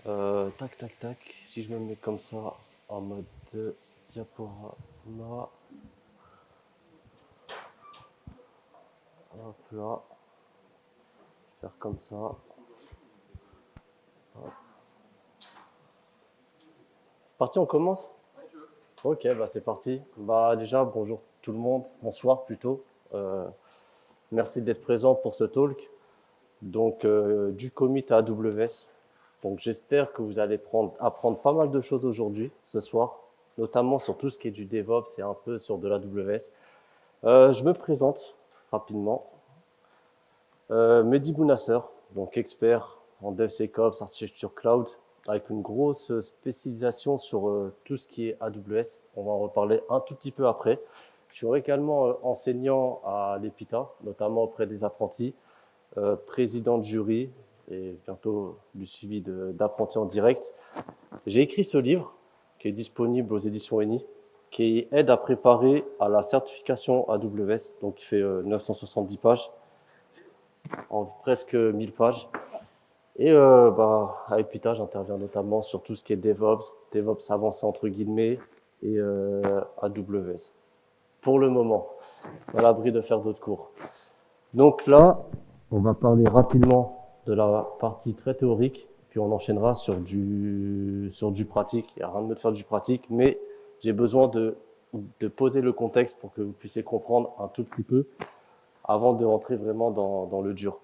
Tac, tac, tac. Si je me mets comme ça en mode diaporama, hop là, faire comme ça. C'est parti, on commence? Ok, bah c'est parti. Bah déjà, bonjour tout le monde, bonsoir plutôt. Euh, Merci d'être présent pour ce talk. Donc du commit à AWS. Donc j'espère que vous allez apprendre pas mal de choses aujourd'hui, ce soir, notamment sur tout ce qui est du DevOps et un peu sur de l'AWS. Je me présente rapidement. Mehdi Bounasser, donc expert en DevSecOps, architecture cloud, avec une grosse spécialisation sur tout ce qui est AWS. On va en reparler un tout petit peu après. Je suis également enseignant à l'EPITA, notamment auprès des apprentis, président de jury et bientôt du suivi d'apprentis en direct. J'ai écrit ce livre qui est disponible aux éditions ENI, qui aide à préparer à la certification AWS, donc qui fait 970 pages en presque 1000 pages. Et à Epita, j'interviens notamment sur tout ce qui est DevOps, DevOps avancé entre guillemets, et AWS. Pour le moment, à l'abri de faire d'autres cours. Donc là, on va parler rapidement de la partie très théorique, puis on enchaînera sur du pratique. Il n'y a rien de mieux de faire du pratique, mais j'ai besoin de poser le contexte pour que vous puissiez comprendre un tout petit peu avant de rentrer vraiment dans le dur.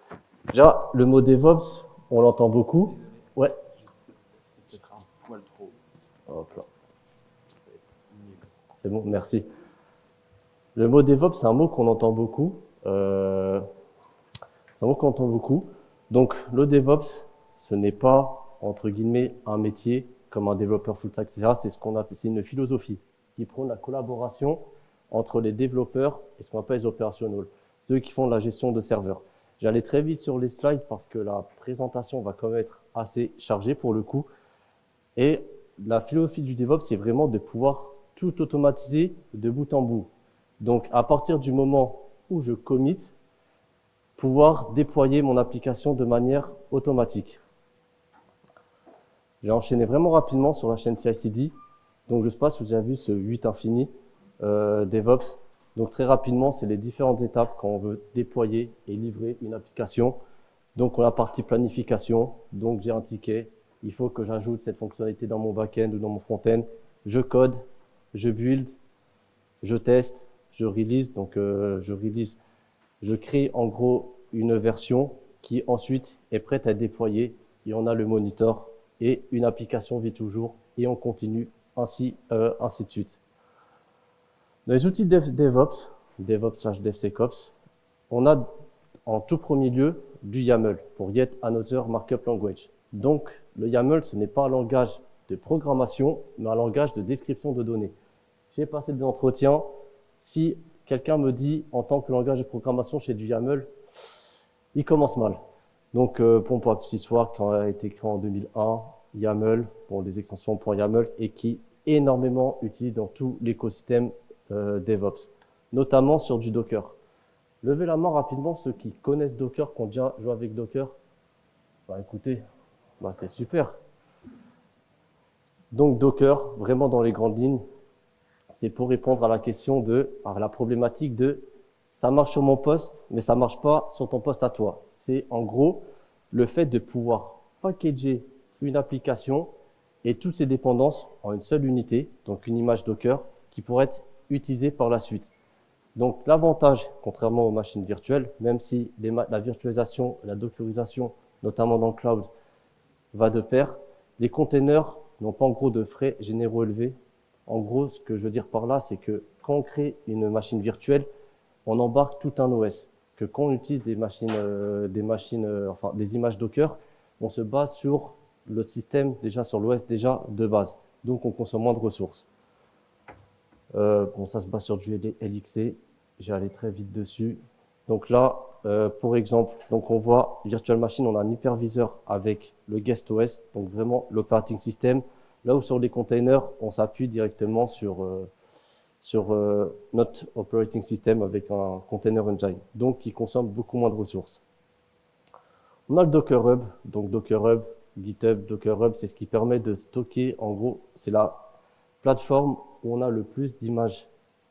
Déjà, le mot DevOps, on l'entend beaucoup. Ouais. C'est peut-être un poil trop. Hop là. C'est bon, merci. Le mot DevOps, c'est un mot qu'on entend beaucoup. C'est un mot qu'on entend beaucoup. Donc, le DevOps, ce n'est pas, entre guillemets, un métier comme un développeur full stack, etc. C'est ce qu'on appelle, c'est une philosophie qui prône la collaboration entre les développeurs et ce qu'on appelle les opérationnels, ceux qui font la gestion de serveurs. J'allais très vite sur les slides parce que la présentation va quand même être assez chargée pour le coup. Et la philosophie du DevOps, c'est vraiment de pouvoir tout automatiser de bout en bout. Donc, à partir du moment où je commit, pouvoir déployer mon application de manière automatique. J'ai enchaîné vraiment rapidement sur la chaîne CI/CD. Donc, je ne sais pas si vous avez vu ce 8 infini DevOps. Donc, très rapidement, c'est les différentes étapes quand on veut déployer et livrer une application. Donc, on a la partie planification. Donc, j'ai un ticket. Il faut que j'ajoute cette fonctionnalité dans mon back-end ou dans mon front-end. Je code, je build, je teste, je release. Donc, je crée en gros une version qui ensuite est prête à être déployée. Et on a le monitor et une application vit toujours et on continue ainsi de suite. Dans les outils DevOps, DevOps/DevSecOps, on a en tout premier lieu du YAML pour Yet Another Markup Language. Donc, le YAML, ce n'est pas un langage de programmation, mais un langage de description de données. J'ai passé des entretiens. Si quelqu'un me dit en tant que langage de programmation chez du YAML, il commence mal. Donc, pour la petite histoire, qui a été créé en 2001, YAML, bon, des extensions pour YAML, et qui est énormément utilisé dans tout l'écosystème DevOps, notamment sur du Docker. Levez la main rapidement ceux qui connaissent Docker, qui ont déjà joué avec Docker. Bah écoutez, bah c'est super. Donc Docker, vraiment dans les grandes lignes, c'est pour répondre à la question à la problématique de ça marche sur mon poste, mais ça marche pas sur ton poste à toi. C'est en gros le fait de pouvoir packager une application et toutes ses dépendances en une seule unité, donc une image Docker, qui pourrait être utilisée par la suite. Donc l'avantage, contrairement aux machines virtuelles, même si la virtualisation, la dockerisation, notamment dans le cloud, va de pair, les containers n'ont pas en gros de frais généraux élevés. En gros, ce que je veux dire par là, c'est que quand on crée une machine virtuelle, on embarque tout un OS. Que quand on utilise des images Docker, on se base sur le système déjà sur l'OS déjà de base. Donc on consomme moins de ressources. Bon, ça se base sur du LXC. J'ai allé très vite dessus. Donc là, pour exemple, donc on voit Virtual Machine, on a un hyperviseur avec le guest OS, donc vraiment l'operating system. Là où sur les containers, on s'appuie directement sur notre operating system avec un container engine, donc qui consomme beaucoup moins de ressources. On a le Docker Hub. Donc Docker Hub, GitHub, Docker Hub, c'est ce qui permet de stocker, en gros, c'est la plateforme où on a le plus d'images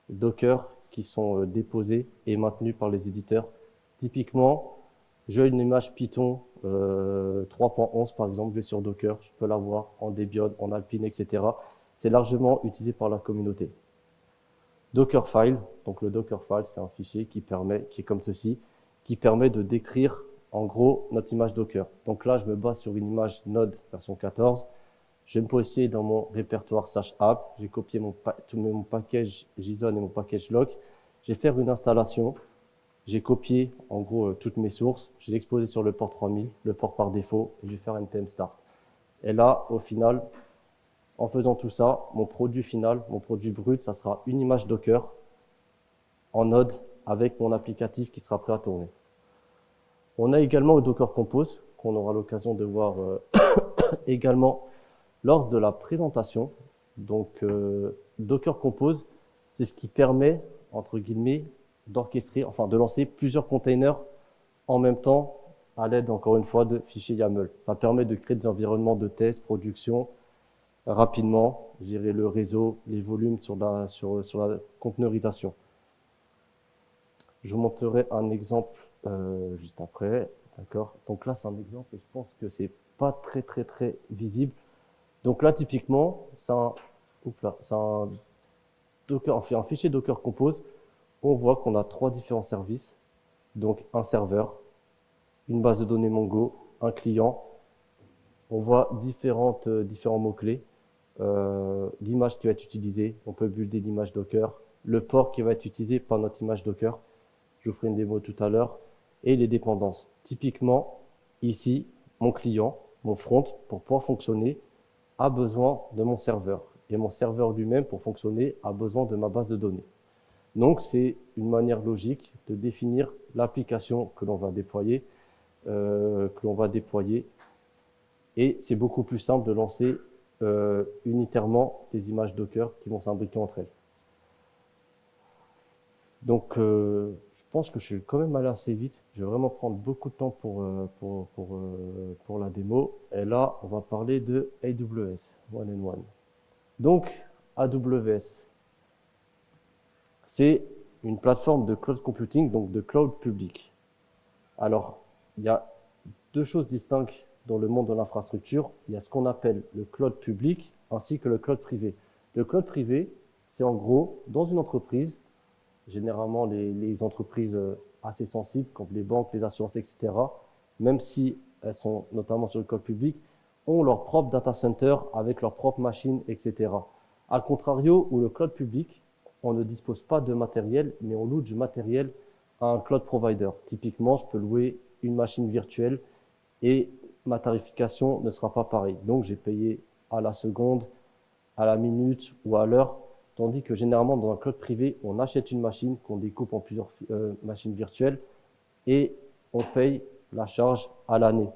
Docker qui sont déposées et maintenues par les éditeurs. Typiquement, j'ai une image Python 3.11 par exemple, je vais sur Docker, je peux l'avoir en Debian, en Alpine, etc. C'est largement utilisé par la communauté. Dockerfile, donc le Dockerfile, c'est un fichier qui est comme ceci, qui permet de décrire en gros notre image Docker. Donc là, je me base sur une image Node version 14. Je vais me positionner dans mon répertoire /app. J'ai copié mon package JSON et mon package lock. Je vais faire une installation. J'ai copié en gros toutes mes sources. Je l'ai exposé sur le port 3000, le port par défaut. Et je vais faire npm start. Et là, au final, en faisant tout ça, mon produit final, mon produit brut, ça sera une image Docker en Node avec mon applicatif qui sera prêt à tourner. On a également le Docker Compose, qu'on aura l'occasion de voir également lors de la présentation. Donc, Docker Compose, c'est ce qui permet, entre guillemets, d'orchestrer, enfin de lancer plusieurs containers en même temps à l'aide, encore une fois, de fichiers YAML. Ça permet de créer des environnements de test, production, rapidement, gérer le réseau, les volumes sur la conteneurisation. Je vous montrerai un exemple juste après, d'accord. Donc là, c'est un exemple et je pense que c'est pas très visible. Donc là, typiquement, c'est un Docker, on fait un fichier Docker Compose. On voit qu'on a trois différents services. Donc un serveur, une base de données Mongo, un client. On voit différents mots-clés. L'image qui va être utilisée, on peut builder l'image Docker, le port qui va être utilisé par notre image Docker, je vous ferai une démo tout à l'heure, et les dépendances. Typiquement, ici, mon client, mon front, pour pouvoir fonctionner, a besoin de mon serveur. Et mon serveur lui-même, pour fonctionner, a besoin de ma base de données. Donc, c'est une manière logique de définir l'application que l'on va déployer, et c'est beaucoup plus simple de lancer unitairement des images Docker qui vont s'imbriquer entre elles. Donc, je pense que je suis quand même allé assez vite. Je vais vraiment prendre beaucoup de temps pour la démo. Et là, on va parler de AWS, One and One. Donc, AWS, c'est une plateforme de cloud computing, donc de cloud public. Alors, il y a deux choses distinctes dans le monde de l'infrastructure. Il y a ce qu'on appelle le cloud public ainsi que le cloud privé. Le cloud privé, c'est en gros, dans une entreprise, généralement les entreprises assez sensibles, comme les banques, les assurances, etc., même si elles sont notamment sur le cloud public, ont leur propre data center avec leurs propres machines, etc. A contrario, où le cloud public, on ne dispose pas de matériel, mais on loue du matériel à un cloud provider. Typiquement, je peux louer une machine virtuelle et ma tarification ne sera pas pareille. Donc, j'ai payé à la seconde, à la minute ou à l'heure, tandis que généralement, dans un cloud privé, on achète une machine qu'on découpe en plusieurs machines virtuelles et on paye la charge à l'année.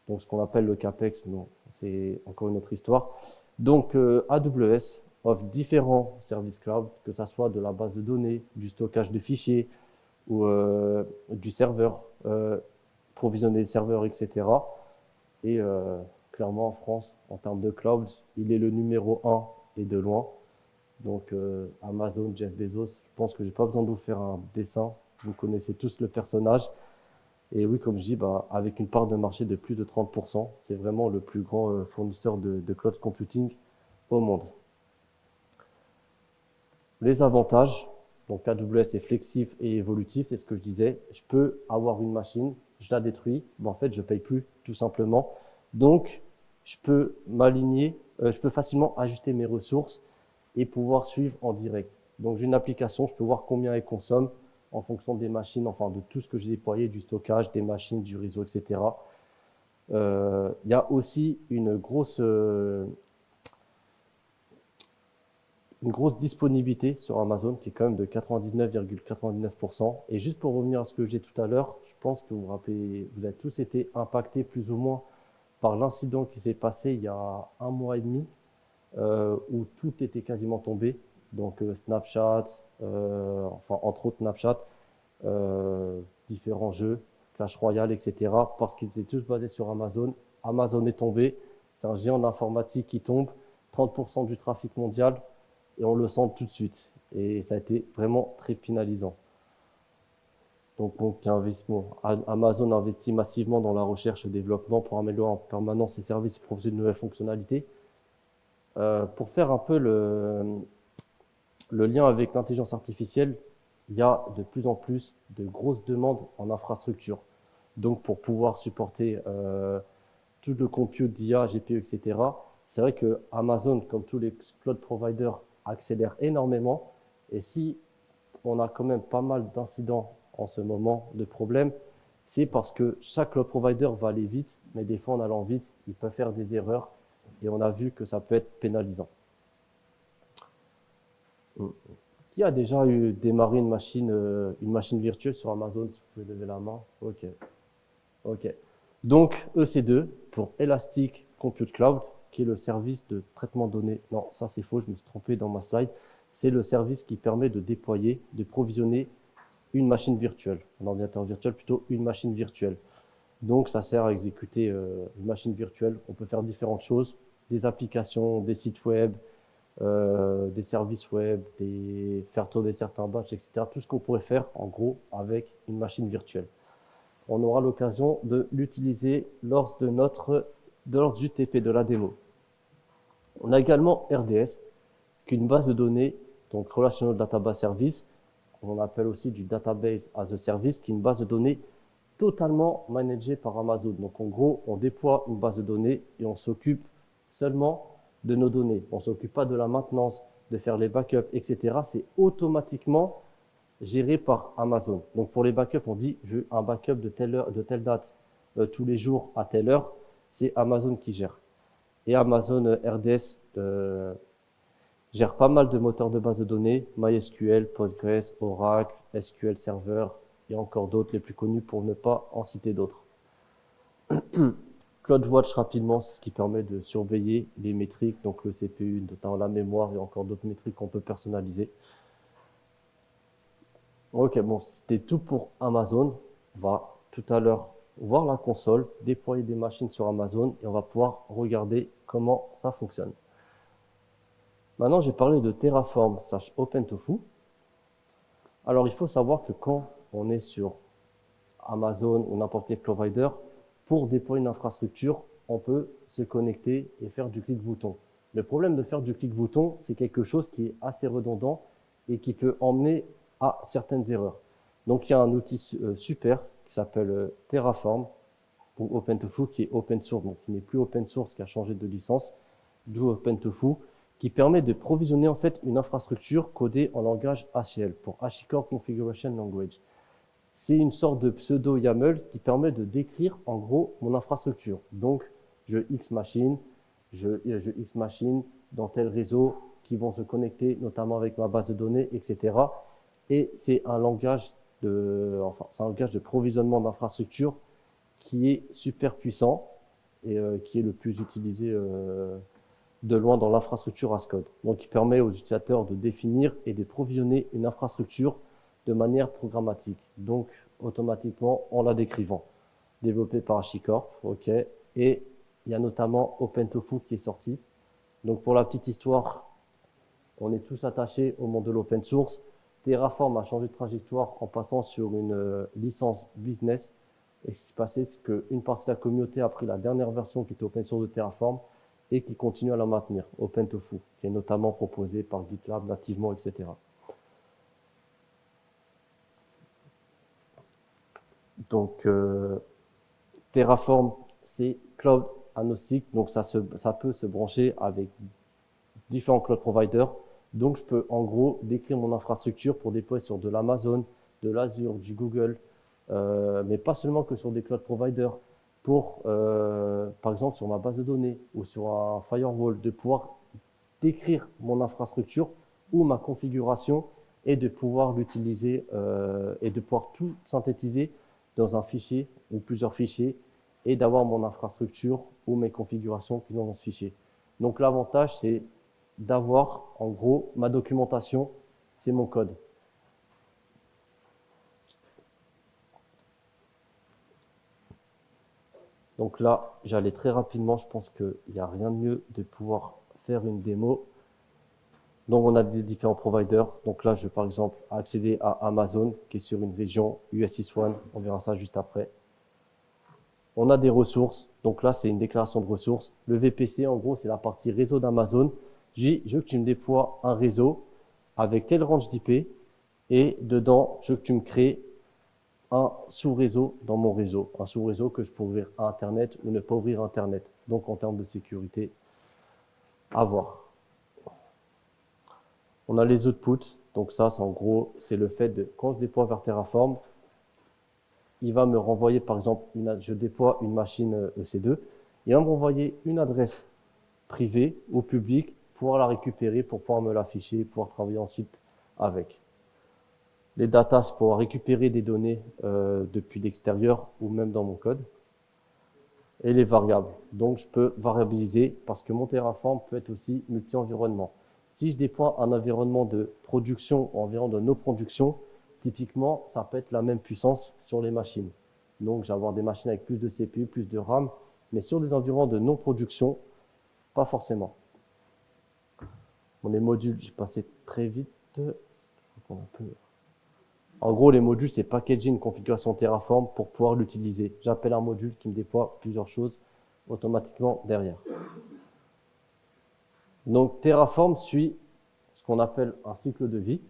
Donc, ce qu'on appelle le CAPEX, non, c'est encore une autre histoire. Donc, AWS offre différents services cloud, que ce soit de la base de données, du stockage de fichiers ou du serveur, provisionner le serveur, etc. Et clairement, en France, en termes de cloud, il est le numéro 1 et de loin. Donc, Amazon, Jeff Bezos, je pense que je n'ai pas besoin de vous faire un dessin. Vous connaissez tous le personnage. Et oui, comme je dis, avec une part de marché de plus de 30%, c'est vraiment le plus grand fournisseur de cloud computing au monde. Les avantages, donc AWS est flexible et évolutif, c'est ce que je disais. Je peux avoir une machine, je la détruis, en fait, je ne paye plus, tout simplement. Donc, je peux m'aligner, je peux facilement ajuster mes ressources et pouvoir suivre en direct. Donc, j'ai une application, je peux voir combien elle consomme en fonction des machines, enfin de tout ce que j'ai déployé, du stockage, des machines, du réseau, etc. Il y a aussi une grosse disponibilité sur Amazon qui est quand même de 99,99%. Et juste pour revenir à ce que j'ai tout à l'heure, je pense que vous vous rappelez, vous avez tous été impactés plus ou moins par l'incident qui s'est passé il y a 1 mois et demi, où tout était quasiment tombé. Donc Snapchat, enfin entre autres Snapchat, différents jeux, Clash Royale, etc. Parce qu'ils étaient tous basés sur Amazon Amazon est tombé, c'est un géant d'informatique qui tombe, 30% du trafic mondial, et on le sent tout de suite. Et ça a été vraiment très pénalisant. Donc Amazon investit massivement dans la recherche et le développement pour améliorer en permanence ses services et proposer de nouvelles fonctionnalités. Pour faire un peu le lien avec l'intelligence artificielle, il y a de plus en plus de grosses demandes en infrastructure. Donc pour pouvoir supporter tout le compute d'IA, GPU, etc., c'est vrai que Amazon, comme tous les cloud providers, accélère énormément. Et si on a quand même pas mal d'incidents en ce moment, de problèmes, c'est parce que chaque cloud provider va aller vite, mais des fois en allant vite, il peut faire des erreurs et on a vu que ça peut être pénalisant. Qui a déjà démarré une machine virtuelle sur Amazon? Si vous pouvez lever la main. Ok. Donc EC2 pour Elastic Compute Cloud, qui est le service de traitement de données. Non, ça c'est faux, je me suis trompé dans ma slide. C'est le service qui permet de déployer, de provisionner une machine virtuelle, un ordinateur virtuel, plutôt une machine virtuelle. Donc ça sert à exécuter une machine virtuelle. On peut faire différentes choses, des applications, des sites web, des services web, faire tourner certains batchs, etc. Tout ce qu'on pourrait faire en gros avec une machine virtuelle. On aura l'occasion de l'utiliser lors du TP, de la démo. On a également RDS, qui est une base de données, donc Relational Database Service, on appelle aussi du Database as a Service, qui est une base de données totalement managée par Amazon. Donc en gros, on déploie une base de données et on s'occupe seulement de nos données. On ne s'occupe pas de la maintenance, de faire les backups, etc. C'est automatiquement géré par Amazon. Donc pour les backups, on dit je veux un backup de telle heure, de telle date, tous les jours à telle heure. C'est Amazon qui gère. Et Amazon RDS gère pas mal de moteurs de base de données, MySQL, Postgres, Oracle, SQL Server et encore d'autres, les plus connus pour ne pas en citer d'autres. CloudWatch rapidement, c'est ce qui permet de surveiller les métriques, donc le CPU, notamment la mémoire et encore d'autres métriques qu'on peut personnaliser. Ok, bon, c'était tout pour Amazon. On va tout à l'heure voir la console, déployer des machines sur Amazon et on va pouvoir regarder comment ça fonctionne. Maintenant, j'ai parlé de Terraform / OpenTofu. Alors, il faut savoir que quand on est sur Amazon ou n'importe quel provider, pour déployer une infrastructure, on peut se connecter et faire du clic-bouton. Le problème de faire du clic-bouton, c'est quelque chose qui est assez redondant et qui peut emmener à certaines erreurs. Donc, il y a un outil super qui s'appelle Terraform ou OpenTofu, qui est open source, donc qui n'est plus open source, qui a changé de licence, d'où OpenTofu, qui permet de provisionner en fait une infrastructure codée en langage HCL, pour HashiCorp Configuration Language. C'est une sorte de pseudo YAML qui permet de décrire en gros mon infrastructure. Donc, je X machine, je X machine dans tel réseau qui vont se connecter notamment avec ma base de données, etc. Et c'est un langage de provisionnement d'infrastructure qui est super puissant et qui est le plus utilisé de loin dans l'infrastructure as code. Donc, il permet aux utilisateurs de définir et de provisionner une infrastructure de manière programmatique, donc automatiquement en la décrivant. Développé par HashiCorp, ok. Et il y a notamment OpenTofu qui est sorti. Donc, pour la petite histoire, on est tous attachés au monde de l'open source. Terraform a changé de trajectoire en passant sur une licence business. Et ce qui s'est passé, c'est qu'une partie de la communauté a pris la dernière version qui était open source de Terraform et qui continue à la maintenir, OpenTofu, qui est notamment proposé par GitLab nativement, etc. Donc, Terraform, c'est cloud agnostique, donc ça peut se brancher avec différents cloud providers. Donc, je peux en gros décrire mon infrastructure pour déployer sur de l'Amazon, de l'Azure, du Google, mais pas seulement que sur des cloud providers. Pour, par exemple, sur ma base de données ou sur un firewall, de pouvoir décrire mon infrastructure ou ma configuration et de pouvoir l'utiliser et de pouvoir tout synthétiser dans un fichier ou plusieurs fichiers et d'avoir mon infrastructure ou mes configurations qui sont dans ce fichier. Donc l'avantage, c'est d'avoir en gros ma documentation, c'est mon code. Donc là, j'allais très rapidement, je pense qu'il n'y a rien de mieux de pouvoir faire une démo. Donc on a des différents providers. Donc là, je vais par exemple accéder à Amazon, qui est sur une région US East 1, on verra ça juste après. On a des ressources, donc là c'est une déclaration de ressources. Le VPC, en gros, c'est la partie réseau d'Amazon. Je dis, je veux que tu me déploies un réseau avec tel range d'IP, et dedans, je veux que tu me crées un sous-réseau dans mon réseau. Un sous-réseau que je peux ouvrir à Internet ou ne pas ouvrir Internet. Donc en termes de sécurité, à voir. On a les outputs, donc ça, c'est en gros, c'est le fait de, quand je déploie vers Terraform, il va me renvoyer, par exemple, je déploie une machine EC2, il va me renvoyer une adresse privée ou publique pour la récupérer, pour pouvoir me l'afficher, pouvoir travailler ensuite avec. Les datas, c'est pour récupérer des données depuis l'extérieur ou même dans mon code. Et les variables. Donc, je peux variabiliser parce que mon Terraform peut être aussi multi-environnement. Si je déploie un environnement de production ou environnement de no-production, typiquement, ça peut être la même puissance sur les machines. Donc, je vais avoir des machines avec plus de CPU, plus de RAM, mais sur des environnements de non-production, pas forcément. Les modules, j'ai passé très vite. Je crois qu'on a un peu... En gros, les modules, c'est packager une configuration Terraform pour pouvoir l'utiliser. J'appelle un module qui me déploie plusieurs choses automatiquement derrière. Donc, Terraform suit ce qu'on appelle un cycle de vie.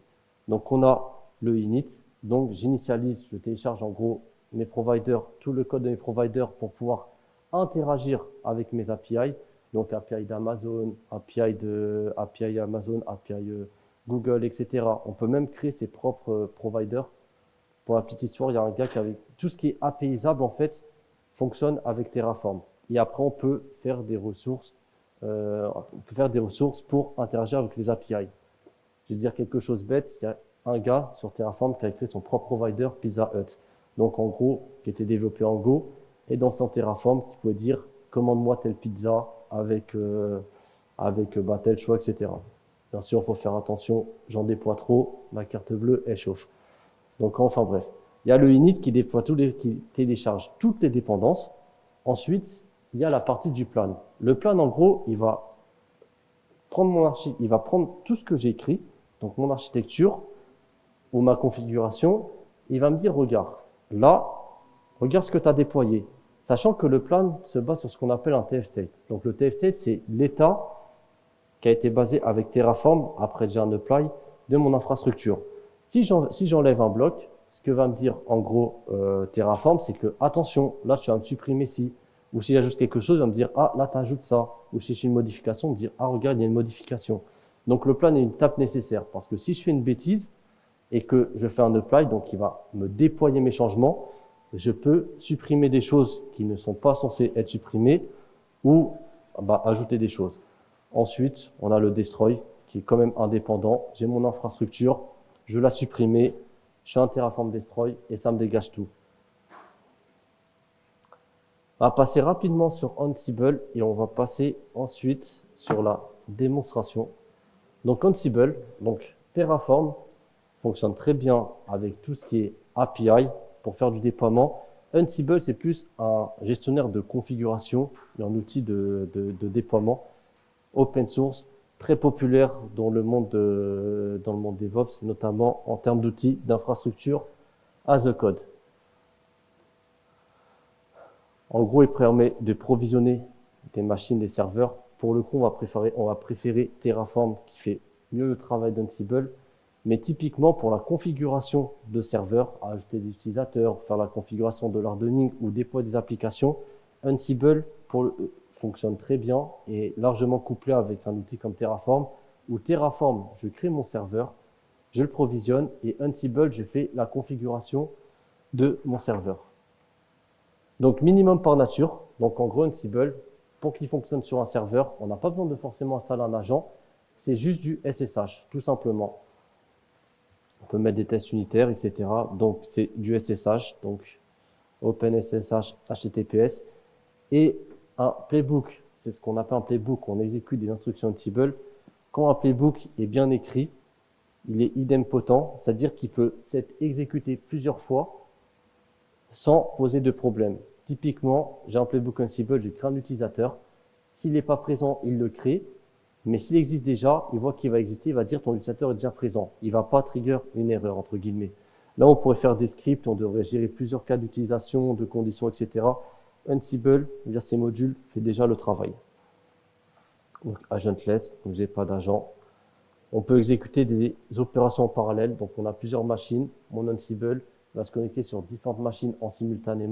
Donc, on a le init. Donc, j'initialise, je télécharge en gros mes providers, tout le code de mes providers pour pouvoir interagir avec mes API. Donc, API d'Amazon, API Amazon, API Google, etc. On peut même créer ses propres providers. Pour la petite histoire, il y a un gars qui avait tout ce qui est APIisable en fait fonctionne avec Terraform. Et après, on peut faire des ressources, pour interagir avec les API. Je vais dire quelque chose bête. Il y a un gars sur Terraform qui a créé son propre provider Pizza Hut. Donc en gros, qui était développé en Go et dans son Terraform qui pouvait dire commande-moi telle pizza avec tel choix, etc. Bien sûr, il faut faire attention, j'en déploie trop, ma carte bleue, elle chauffe. Donc, enfin bref. Il y a le init qui télécharge toutes les dépendances. Ensuite, il y a la partie du plan. Le plan, en gros, il va prendre tout ce que j'ai écrit, donc mon architecture ou ma configuration, il va me dire, regarde ce que tu as déployé. Sachant que le plan se base sur ce qu'on appelle un TF-state. Donc, le TF-state, c'est l'état qui a été basé avec Terraform, après déjà un apply, de mon infrastructure. Si j'enlève un bloc, ce que va me dire en gros Terraform, c'est que attention, là tu vas me supprimer ci. Ou si j'ajoute quelque chose, il va me dire ah là tu ajoutes ça. Ou si je fais une modification, il va me dire ah regarde, il y a une modification. Donc le plan est une étape nécessaire parce que si je fais une bêtise et que je fais un apply, donc il va me déployer mes changements, je peux supprimer des choses qui ne sont pas censées être supprimées ou ajouter des choses. Ensuite, on a le destroy qui est quand même indépendant. J'ai mon infrastructure, je vais la supprimer, je fais un Terraform destroy et ça me dégage tout. On va passer rapidement sur Ansible et on va passer ensuite sur la démonstration. Donc Ansible, donc Terraform fonctionne très bien avec tout ce qui est API pour faire du déploiement. Ansible, c'est plus un gestionnaire de configuration et un outil de déploiement open source, très populaire dans le monde DevOps, notamment en termes d'outils d'infrastructure as a code. En gros, il permet de provisionner des machines, des serveurs. Pour le coup, on va préférer Terraform qui fait mieux le travail d'Ansible. Mais typiquement, pour la configuration de serveurs, ajouter des utilisateurs, faire la configuration de l'hardening ou déployer des applications, Ansible fonctionne très bien et largement couplé avec un outil comme Terraform, où Terraform, je crée mon serveur, je le provisionne et Ansible, je fais la configuration de mon serveur. Donc minimum par nature, donc en gros Ansible, pour qu'il fonctionne sur un serveur, on n'a pas besoin de forcément installer un agent, c'est juste du SSH, tout simplement. On peut mettre des tests unitaires, etc. Donc c'est du SSH, donc OpenSSH HTTPS, et un playbook, c'est ce qu'on appelle un playbook, on exécute des instructions Ansible. Quand un playbook est bien écrit, il est idempotent, c'est-à-dire qu'il peut s'être exécuté plusieurs fois sans poser de problème. Typiquement, j'ai un playbook Ansible, je crée un utilisateur. S'il n'est pas présent, il le crée. Mais s'il existe déjà, il voit qu'il va exister, il va dire ton utilisateur est déjà présent. Il ne va pas trigger une erreur, entre guillemets. Là, on pourrait faire des scripts, on devrait gérer plusieurs cas d'utilisation, de conditions, etc. Ansible, via ses modules, fait déjà le travail. Donc, agentless, donc j'ai pas d'agent. On peut exécuter des opérations en parallèle. Donc, on a plusieurs machines. Mon Ansible va se connecter sur différentes machines en simultané,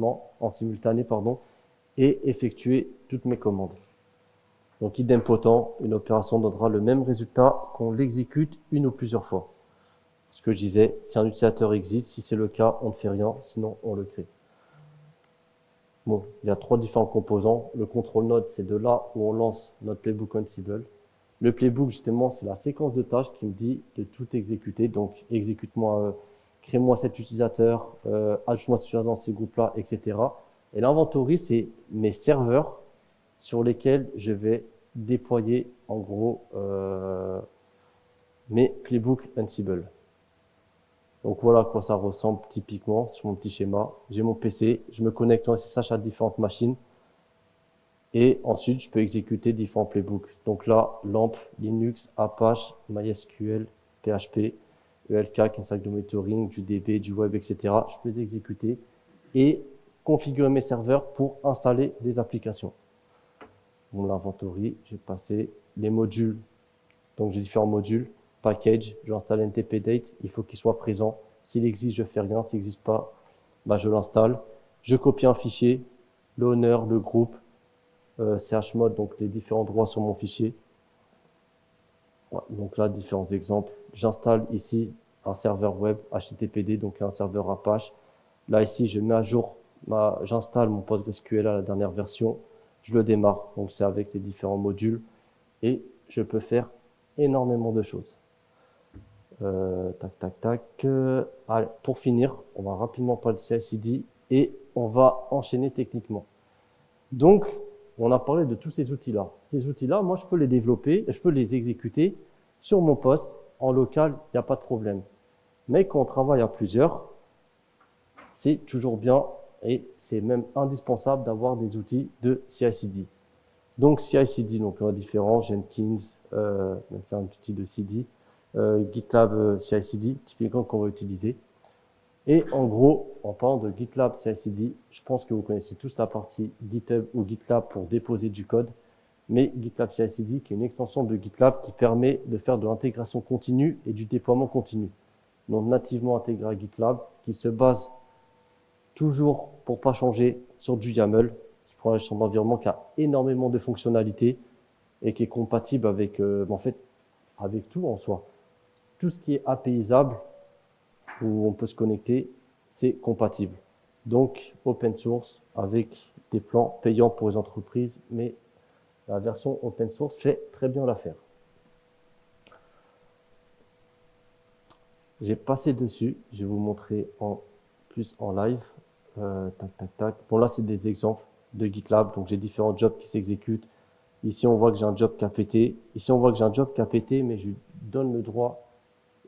et effectuer toutes mes commandes. Donc, idempotent, une opération donnera le même résultat qu'on l'exécute une ou plusieurs fois. Ce que je disais, si un utilisateur existe, si c'est le cas, on ne fait rien, sinon on le crée. Bon, il y a 3 différents composants. Le control node, c'est de là où on lance notre playbook Ansible. Le playbook, justement, c'est la séquence de tâches qui me dit de tout exécuter. Donc, exécute-moi, crée-moi cet utilisateur, ajoute-moi dans ces groupes-là, etc. Et l'inventory, c'est mes serveurs sur lesquels je vais déployer, en gros, mes playbooks Ansible. Donc voilà à quoi ça ressemble typiquement sur mon petit schéma. J'ai mon PC, je me connecte en SSH à différentes machines et ensuite je peux exécuter différents playbooks. Donc là, LAMP, Linux, Apache, MySQL, PHP, ELK, qui est un sac de monitoring, du DB, du web, etc. Je peux les exécuter et configurer mes serveurs pour installer des applications. Bon, l'inventory, j'ai passé les modules. Donc j'ai différents modules. Package, je vais installer NTP Date, il faut qu'il soit présent. S'il existe, je fais rien. S'il n'existe pas, bah, je l'installe. Je copie un fichier, l'owner, le groupe, chmod, donc les différents droits sur mon fichier. Ouais, donc là, différents exemples. J'installe ici un serveur web HTTPD, donc un serveur Apache. Là, ici, je mets à jour, j'installe mon PostgreSQL à la dernière version. Je le démarre, donc c'est avec les différents modules. Et je peux faire énormément de choses. Allez, pour finir, on va rapidement parler de CI/CD et on va enchaîner techniquement. Donc, on a parlé de tous ces outils-là. Ces outils-là, moi, je peux les développer, je peux les exécuter sur mon poste, en local, il n'y a pas de problème. Mais quand on travaille à plusieurs, c'est toujours bien et c'est même indispensable d'avoir des outils de CI/CD. Donc CI/CD, donc on a différents, Jenkins, c'est un outil de CD, GitLab CI/CD, typiquement qu'on va utiliser. Et en gros, en parlant de GitLab CI/CD, je pense que vous connaissez tous la partie GitHub ou GitLab pour déposer du code, mais GitLab CI/CD qui est une extension de GitLab qui permet de faire de l'intégration continue et du déploiement continu. Donc nativement intégré à GitLab, qui se base toujours pour pas changer sur du YAML, pour la gestion d'environnement qui a énormément de fonctionnalités et qui est compatible avec, en fait, avec tout en soi. Tout ce qui est APIsable, où on peut se connecter, c'est compatible. Donc, open source avec des plans payants pour les entreprises, mais la version open source fait très bien l'affaire. J'ai passé dessus, je vais vous montrer en plus en live. Bon, là, c'est des exemples de GitLab. Donc, j'ai différents jobs qui s'exécutent. Ici, on voit que j'ai un job qui a pété. Ici, on voit que j'ai un job qui a pété, mais je lui donne le droit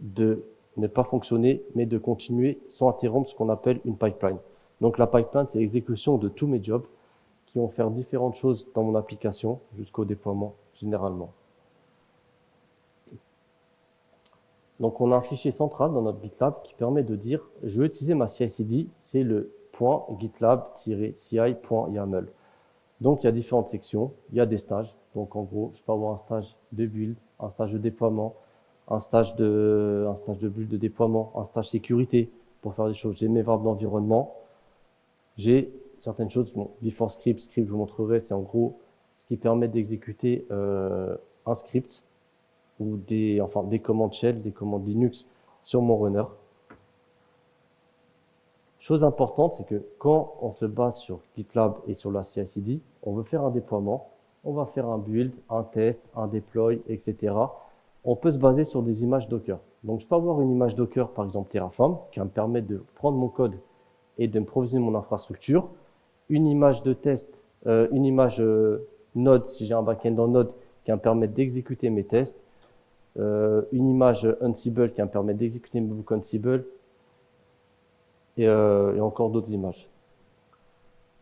de ne pas fonctionner, mais de continuer sans interrompre ce qu'on appelle une pipeline. Donc, la pipeline, c'est l'exécution de tous mes jobs qui vont faire différentes choses dans mon application jusqu'au déploiement, généralement. Donc, on a un fichier central dans notre GitLab qui permet de dire, je vais utiliser ma CI/CD, c'est le .gitlab-ci.yaml. Donc, il y a différentes sections, il y a des stages. Donc, en gros, je peux avoir un stage de build, un stage de déploiement, un stage de build de déploiement, un stage sécurité pour faire des choses. J'ai mes variables d'environnement. J'ai certaines choses, bon, before script, je vous montrerai, c'est en gros ce qui permet d'exécuter un script ou des commandes shell, des commandes Linux sur mon runner. Chose importante, c'est que quand on se base sur GitLab et sur la CI/CD, on veut faire un déploiement, on va faire un build, un test, un deploy, etc. On peut se baser sur des images Docker. Donc, je peux avoir une image Docker, par exemple Terraform, qui va me permettre de prendre mon code et de me provisionner mon infrastructure. Une image de test, une image Node, si j'ai un backend en Node, qui va me permettre d'exécuter mes tests. Une image Ansible qui va me permettre d'exécuter mes books Ansible. Et encore d'autres images.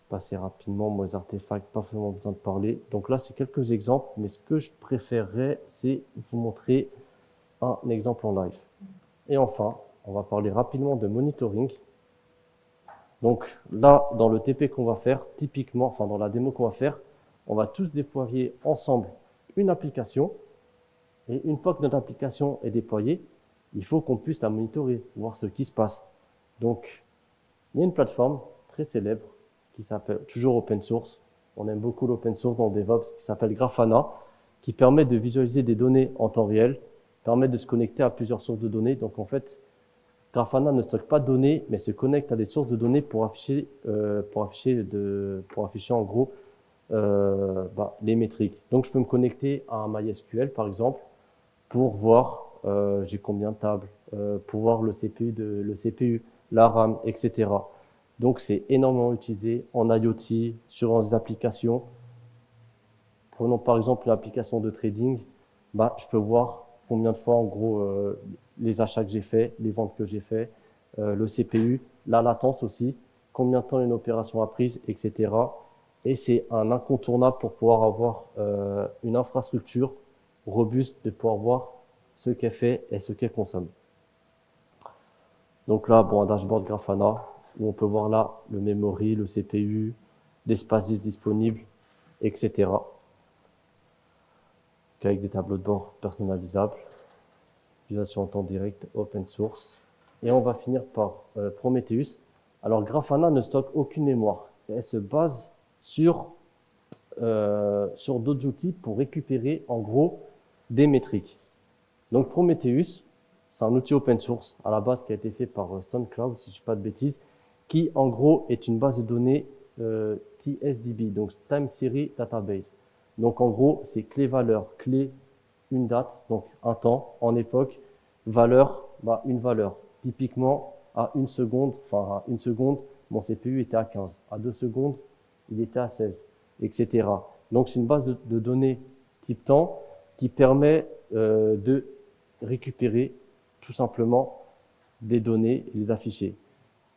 passer rapidement mes artefacts, pas vraiment besoin de parler. Donc là, c'est quelques exemples, mais ce que je préférerais, c'est vous montrer un exemple en live. Et enfin, on va parler rapidement de monitoring. Donc là, dans le TP qu'on va faire, typiquement, enfin dans la démo qu'on va faire, on va tous déployer ensemble une application. Et une fois que notre application est déployée, il faut qu'on puisse la monitorer, voir ce qui se passe. Donc, il y a une plateforme très célèbre qui s'appelle toujours open source. On aime beaucoup l'open source dans le DevOps, qui s'appelle Grafana, qui permet de visualiser des données en temps réel, permet de se connecter à plusieurs sources de données. Donc en fait, Grafana ne stocke pas de données, mais se connecte à des sources de données pour afficher en gros les métriques. Donc je peux me connecter à un MySQL par exemple pour voir j'ai combien de tables, pour voir le CPU, la RAM, etc. Donc c'est énormément utilisé en IoT, sur des applications. Prenons par exemple l'application de trading, je peux voir combien de fois en gros les achats que j'ai faits, les ventes que j'ai faits, le CPU, la latence aussi, combien de temps une opération a prise, etc. Et c'est un incontournable pour pouvoir avoir une infrastructure robuste, de pouvoir voir ce qu'elle fait et ce qu'elle consomme. Donc là, un dashboard Grafana, où on peut voir là le memory, le CPU, l'espace disque disponible, etc. Avec des tableaux de bord personnalisables, utilisation en temps direct, open source. Et on va finir par Prometheus. Alors Grafana ne stocke aucune mémoire. Elle se base sur d'autres outils pour récupérer en gros des métriques. Donc Prometheus, c'est un outil open source à la base qui a été fait par SoundCloud, si je ne dis pas de bêtises, qui en gros est une base de données TSDB, donc Time Series Database. Donc en gros, c'est clé-valeur, clé, une date, donc un temps, en époque, valeur, une valeur. Typiquement, à une seconde, mon CPU était à 15. À 2 secondes, il était à 16, etc. Donc c'est une base de données type temps qui permet de récupérer tout simplement des données et les afficher.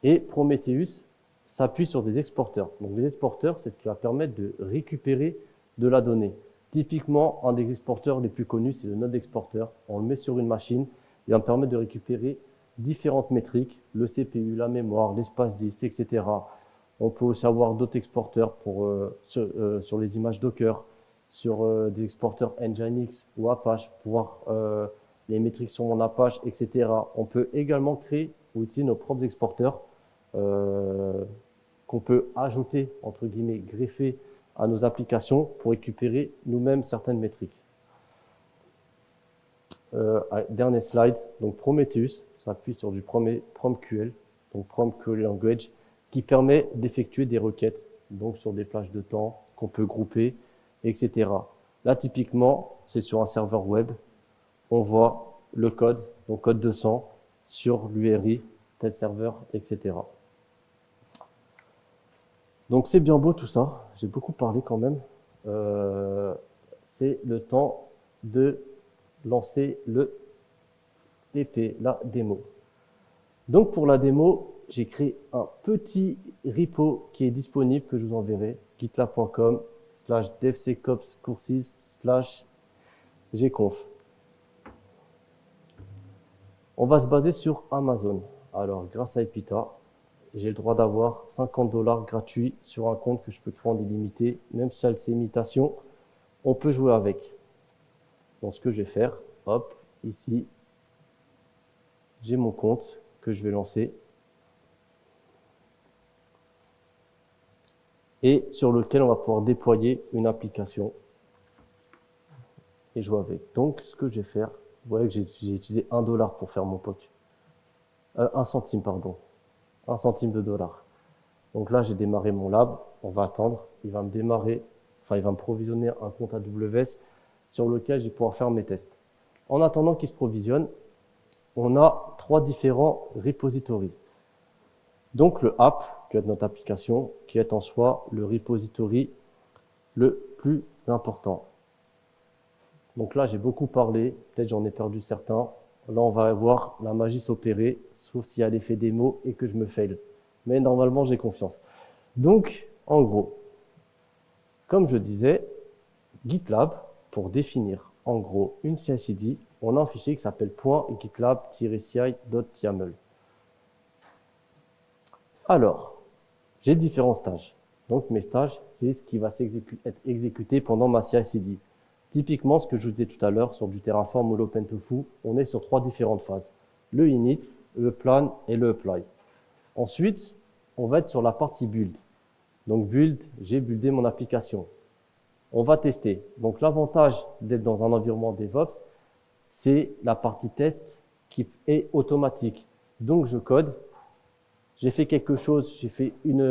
Et Prometheus s'appuie sur des exporteurs. Donc les exporteurs, c'est ce qui va permettre de récupérer de la donnée. Typiquement, un des exporteurs les plus connus, c'est le Node Exporter. On le met sur une machine, il va me permettre de récupérer différentes métriques, le CPU, la mémoire, l'espace disque, etc. On peut aussi avoir d'autres exporteurs sur les images Docker, sur des exporteurs Nginx ou Apache pour voir les métriques sur mon Apache, etc. On peut également créer ou utiliser nos propres exporteurs qu'on peut ajouter, entre guillemets, greffer à nos applications pour récupérer nous-mêmes certaines métriques. Dernier slide, donc Prometheus s'appuie sur du PromQL, donc PromQL Language, qui permet d'effectuer des requêtes, donc sur des plages de temps qu'on peut grouper, etc. Là, typiquement, c'est sur un serveur web, on voit le code, donc code 200, sur l'URI, tel serveur, etc. Donc c'est bien beau tout ça, j'ai beaucoup parlé quand même. C'est le temps de lancer le TP, la démo. Donc pour la démo, j'ai créé un petit repo qui est disponible, que je vous enverrai, gitlab.com/devsecopscourses/gconf. On va se baser sur Amazon. Alors grâce à Epita, j'ai le droit d'avoir 50 $ gratuits sur un compte que je peux créer en illimité. Même si c'est imitation, on peut jouer avec. Donc ce que je vais faire, hop, ici, j'ai mon compte que je vais lancer et sur lequel on va pouvoir déployer une application et jouer avec. Donc ce que je vais faire, vous voyez que j'ai utilisé 1 $ pour faire mon POC. 1 centime, pardon. 1 centime de dollar. Donc là, j'ai démarré mon lab. On va attendre. Il va me provisionner un compte AWS sur lequel je vais pouvoir faire mes tests. En attendant qu'il se provisionne, on a 3 différents repositories. Donc le app, qui est notre application, qui est en soi le repository le plus important. Donc là, j'ai beaucoup parlé. Peut-être j'en ai perdu certains. Là, on va voir la magie s'opérer, sauf s'il y a l'effet démo et que je me fail. Mais normalement, j'ai confiance. Donc, En gros, comme je disais, GitLab, pour définir en gros une CI/CD, on a un fichier qui s'appelle .gitlab-ci.yaml. Alors, j'ai différents stages. Donc mes stages, c'est ce qui va être exécuté pendant ma CI/CD. Typiquement, ce que je vous disais tout à l'heure sur du Terraform ou l'OpenTofu, on est sur 3 différentes phases. Le init, le plan et le apply. Ensuite, on va être sur la partie build. Donc build, j'ai buildé mon application. On va tester. Donc l'avantage d'être dans un environnement DevOps, c'est la partie test qui est automatique. Donc je code, j'ai fait quelque chose, j'ai fait une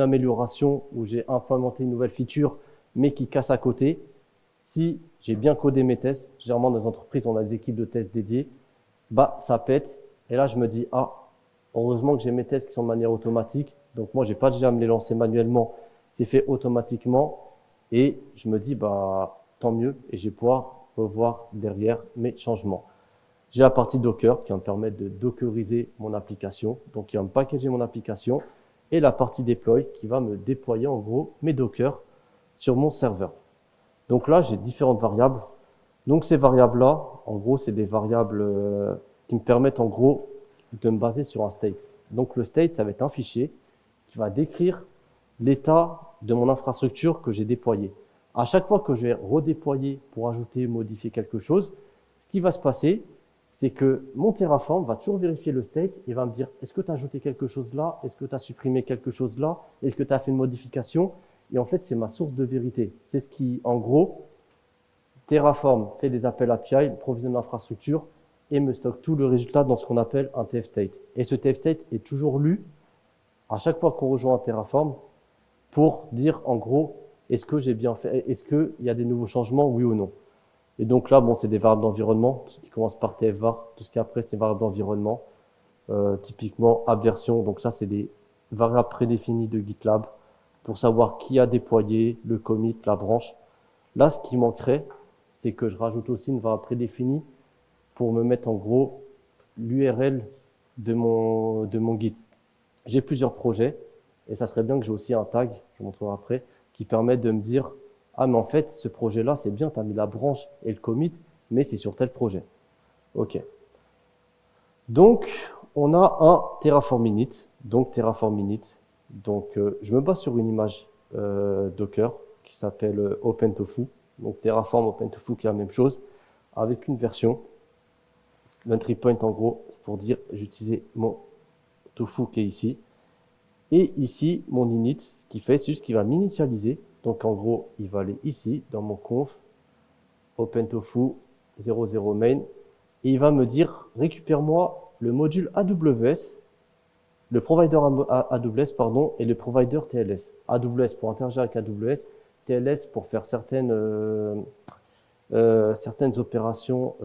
amélioration où j'ai implémenté une nouvelle feature, mais qui casse à côté. Si j'ai bien codé mes tests, généralement dans les entreprises, on a des équipes de tests dédiées, bah ça pète. Et là, je me dis, ah, heureusement que j'ai mes tests qui sont de manière automatique. Donc moi, j'ai pas déjà à me les lancer manuellement, c'est fait automatiquement. Et je me dis, bah tant mieux, et je vais pouvoir revoir derrière mes changements. J'ai la partie Docker qui va me permettre de dockeriser mon application, donc qui va me packager mon application, et la partie deploy qui va me déployer en gros mes Docker sur mon serveur. Donc là, j'ai différentes variables. Donc ces variables-là, en gros, c'est des variables qui me permettent en gros de me baser sur un state. Donc le state, ça va être un fichier qui va décrire l'état de mon infrastructure que j'ai déployé. À chaque fois que je vais redéployer pour ajouter, modifier quelque chose, ce qui va se passer, c'est que mon Terraform va toujours vérifier le state et va me dire est-ce que tu as ajouté quelque chose là, est-ce que tu as supprimé quelque chose là, est-ce que tu as fait une modification. Et en fait, c'est ma source de vérité. C'est ce qui, en gros, Terraform fait des appels API, provisionne l'infrastructure et me stocke tout le résultat dans ce qu'on appelle un TF state. Et ce TF state est toujours lu à chaque fois qu'on rejoint un Terraform pour dire en gros est-ce que j'ai bien fait, est-ce qu'il y a des nouveaux changements, oui ou non. Et donc là, bon, c'est des variables d'environnement, tout ce qui commence par TF-var, tout ce qui après c'est variables d'environnement, typiquement app version. Donc ça, c'est des variables prédéfinies de GitLab pour savoir qui a déployé, le commit, la branche. Là, ce qui manquerait, c'est que je rajoute aussi une variable prédéfinie pour me mettre en gros l'URL de mon Git. J'ai plusieurs projets et ça serait bien que j'ai aussi un tag, je vous montrerai après, qui permet de me dire ah mais en fait ce projet-là c'est bien, tu as mis la branche et le commit, mais c'est sur tel projet. Ok. Donc on a un Terraform init, donc Terraform init. Donc je me base sur une image Docker qui s'appelle OpenTofu. Donc Terraform OpenTofu qui est la même chose, avec une version. L'entry point en gros, pour dire j'utilisais mon tofu qui est ici. Et ici, mon init, ce qu'il fait, c'est juste qu'il va m'initialiser. Donc en gros, il va aller ici, dans mon conf, OpenTofu 00 main, et il va me dire, récupère-moi le module AWS, le provider AWS, pardon, et le provider TLS. AWS pour interagir avec AWS, TLS pour faire certaines opérations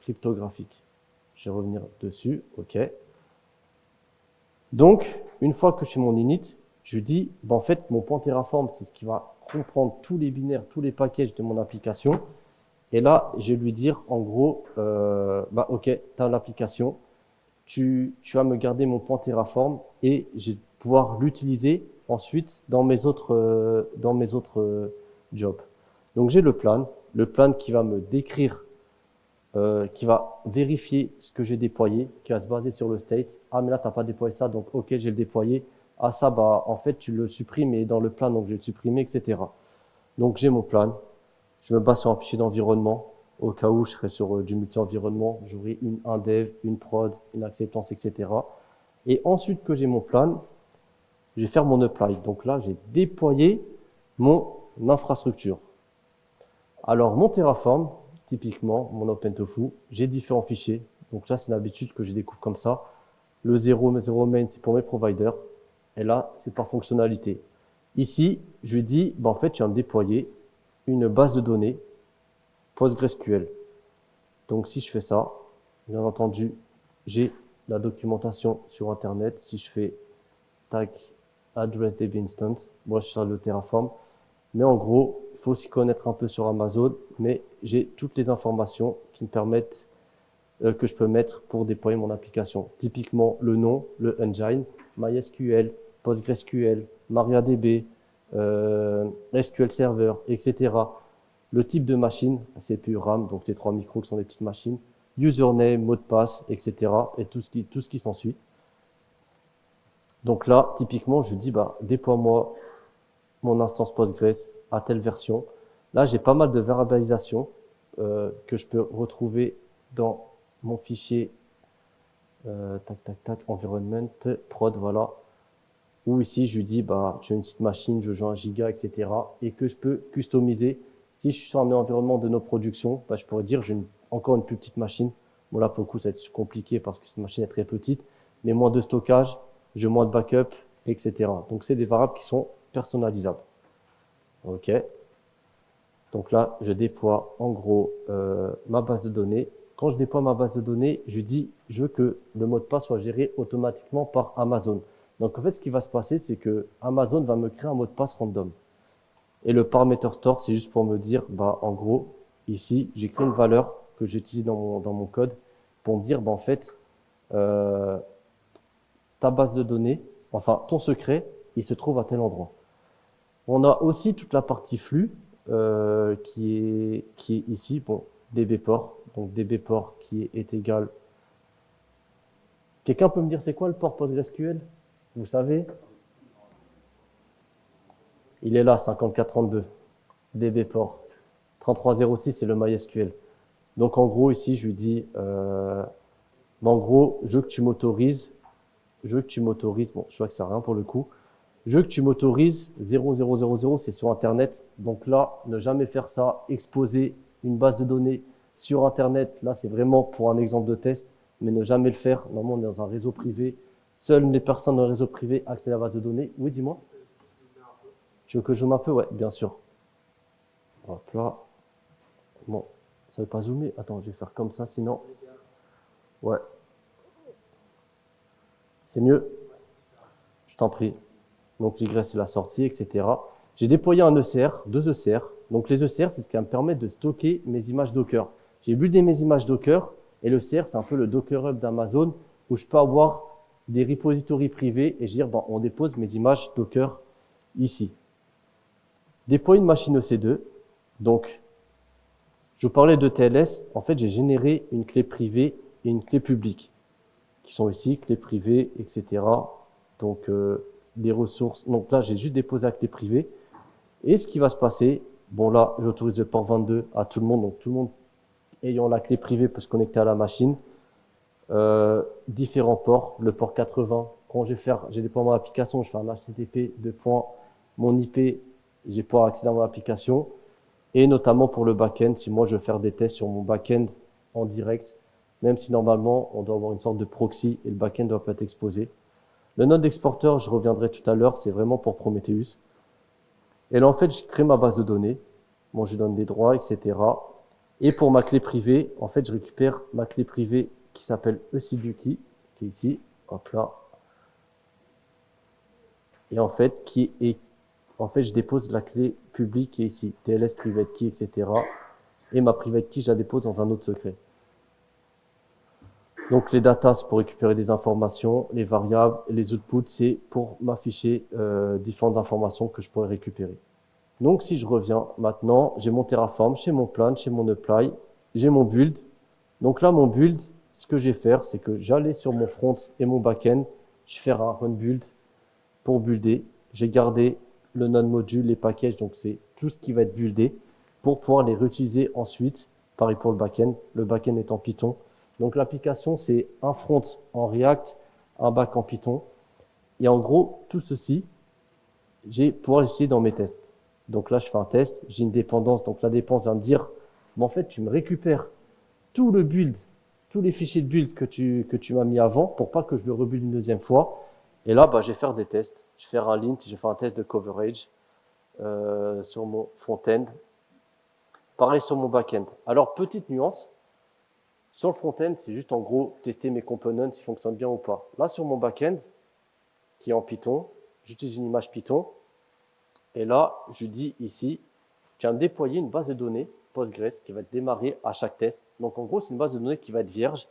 cryptographiques. Je vais revenir dessus, ok. Donc, une fois que je fais mon init, je dis, en fait, mon point Terraform, c'est ce qui va comprendre tous les binaires, tous les packages de mon application. Et là, je vais lui dire, en gros, ok, tu as l'application, tu vas me garder mon point Terraform et je vais pouvoir l'utiliser ensuite dans mes autres jobs. Donc, j'ai le plan qui va me décrire qui va vérifier ce que j'ai déployé, qui va se baser sur le state. Ah, mais là, tu n'as pas déployé ça, donc ok, j'ai le déployé. Ah, ça, bah, en fait, tu le supprimes et dans le plan, donc je vais le supprimer, etc. Donc, j'ai mon plan. Je me base sur un fichier d'environnement. Au cas où je serais sur du multi-environnement, j'aurai un dev, une prod, une acceptance, etc. Et ensuite que j'ai mon plan, je vais faire mon apply. Donc là, j'ai déployé mon infrastructure. Alors, mon Terraform, typiquement, mon OpenTofu, j'ai différents fichiers. Donc là, c'est une habitude que je découvre comme ça. Le 0 main, c'est pour mes providers. Et là, c'est par fonctionnalité. Ici, je lui dis, en fait, tu vas me déployer une base de données PostgreSQL. Donc, si je fais ça, bien entendu, j'ai la documentation sur Internet. Si je fais tag address DB instance, moi, je suis sur le Terraform. Mais en gros, il faut aussi connaître un peu sur Amazon, mais j'ai toutes les informations qui me permettent que je peux mettre pour déployer mon application. Typiquement le nom, le engine, MySQL, PostgreSQL, MariaDB, SQL Server, etc. Le type de machine, CPU, RAM, donc les 3 micros qui sont des petites machines, username, mot de passe, etc. et tout ce qui s'ensuit. Donc là, typiquement, je dis, bah, déploie-moi mon instance Postgres à telle version. Là, j'ai pas mal de variabilisation que je peux retrouver dans mon fichier environment, prod, voilà. Ou ici, je lui dis, bah, j'ai une petite machine, je joue 1 giga, etc. et que je peux customiser. Si je suis sur un environnement de nos productions, bah, je pourrais dire, j'ai encore une plus petite machine. Bon, là, pour le coup, ça va être compliqué parce que cette machine est très petite, mais moins de stockage, j'ai moins de backup, etc. Donc, c'est des variables qui sont personnalisables. OK. Donc là, je déploie en gros ma base de données. Quand je déploie ma base de données, je dis, je veux que le mot de passe soit géré automatiquement par Amazon. Donc en fait, ce qui va se passer, c'est que Amazon va me créer un mot de passe random. Et le parameter store, c'est juste pour me dire, bah en gros, ici, j'ai créé une valeur que j'utilise dans mon code pour me dire, bah en fait, ta base de données, enfin ton secret, il se trouve à tel endroit. On a aussi toute la partie flux qui est ici, bon, dbport, donc dbport qui est égal. Quelqu'un peut me dire c'est quoi le port PostgreSQL? Vous savez? Il est là, 5432, dbport. 3306, c'est le MySQL. Donc en gros, ici, je lui dis, en gros, je veux que tu m'autorises, bon, je vois que ça n'a rien pour le coup, je veux que tu m'autorises 0000, c'est sur Internet. Donc là, ne jamais faire ça, exposer une base de données sur Internet. Là, c'est vraiment pour un exemple de test, mais ne jamais le faire. Normalement, on est dans un réseau privé. Seules les personnes dans le réseau privé accèdent à la base de données. Oui, dis-moi. Tu veux que je zoome un peu? Ouais, bien sûr. Hop là. Bon, ça ne veut pas zoomer. Attends, je vais faire comme ça, sinon. Ouais. C'est mieux? Je t'en prie. Donc l'Y c'est la sortie, etc. J'ai déployé un ECR, 2 ECR. Donc les ECR, c'est ce qui va me permettre de stocker mes images Docker. J'ai buildé mes images Docker et l'ECR, c'est un peu le Docker Hub d'Amazon où je peux avoir des repositories privés et je dire, bon, on dépose mes images Docker ici. Déployer une machine EC2. Donc, je vous parlais de TLS. En fait, j'ai généré une clé privée et une clé publique qui sont ici, clé privée, etc. Donc, les ressources. Donc là, j'ai juste déposé la clé privée. Et ce qui va se passer, bon là, j'autorise le port 22 à tout le monde. Donc tout le monde ayant la clé privée peut se connecter à la machine. Différents ports, le port 80. Quand j'ai déployé mon application, je fais un HTTP de point, mon IP, j'ai pouvoir accéder à mon application. Et notamment pour le back-end, si moi je veux faire des tests sur mon back-end en direct, même si normalement on doit avoir une sorte de proxy et le back-end doit pas être exposé. Le node exporter, je reviendrai tout à l'heure, c'est vraiment pour Prometheus. Et là, en fait, je crée ma base de données. Bon, je donne des droits, etc. Et pour ma clé privée, en fait, je récupère ma clé privée qui s'appelle ECDUKey, qui est ici. Hop là. Et en fait, je dépose la clé publique qui est ici. TLS private key, etc. Et ma private key, je la dépose dans un autre secret. Donc, les datas, c'est pour récupérer des informations. Les variables et les outputs, c'est pour m'afficher différentes informations que je pourrais récupérer. Donc, si je reviens maintenant, j'ai mon Terraform, j'ai mon plan, j'ai mon apply, j'ai mon build. Donc là, mon build, ce que je vais faire, c'est que j'allais sur mon front et mon back-end, je vais faire un run build pour builder. J'ai gardé le node module, les packages, donc c'est tout ce qui va être buildé pour pouvoir les réutiliser ensuite. Pareil pour le back-end est en Python. Donc l'application, c'est un front en React, un back en Python. Et en gros, tout ceci, j'ai pouvoir l'utiliser dans mes tests. Donc là, je fais un test, j'ai une dépendance. Donc la dépendance va me dire, mais en fait, tu me récupères tout le build, tous les fichiers de build que tu m'as mis avant pour pas que je le rebuild une deuxième fois. Et là, bah, je vais faire des tests. Je vais faire un lint, je vais faire un test de coverage sur mon front-end. Pareil sur mon back-end. Alors, petite nuance. Sur le front-end, c'est juste en gros tester mes components s'ils fonctionnent bien ou pas. Là, sur mon back-end, qui est en Python, j'utilise une image Python. Et là, je dis ici, je viens de déployer une base de données Postgres qui va être démarrée à chaque test. Donc en gros, c'est une base de données qui va être vierge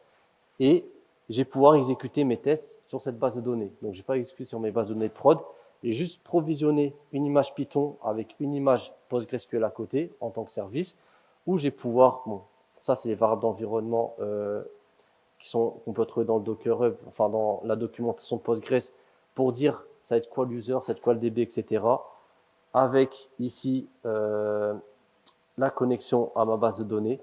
et je vais pouvoir exécuter mes tests sur cette base de données. Donc, je ne vais pas exécuter sur mes bases de données de prod. J'ai juste provisionné une image Python avec une image PostgreSQL à côté en tant que service, où je vais pouvoir, bon, ça c'est les variables d'environnement qu'on peut retrouver dans le Docker Hub, enfin dans la documentation de Postgres, pour dire ça va être quoi l'user, ça va être quoi le DB, etc. Avec ici la connexion à ma base de données.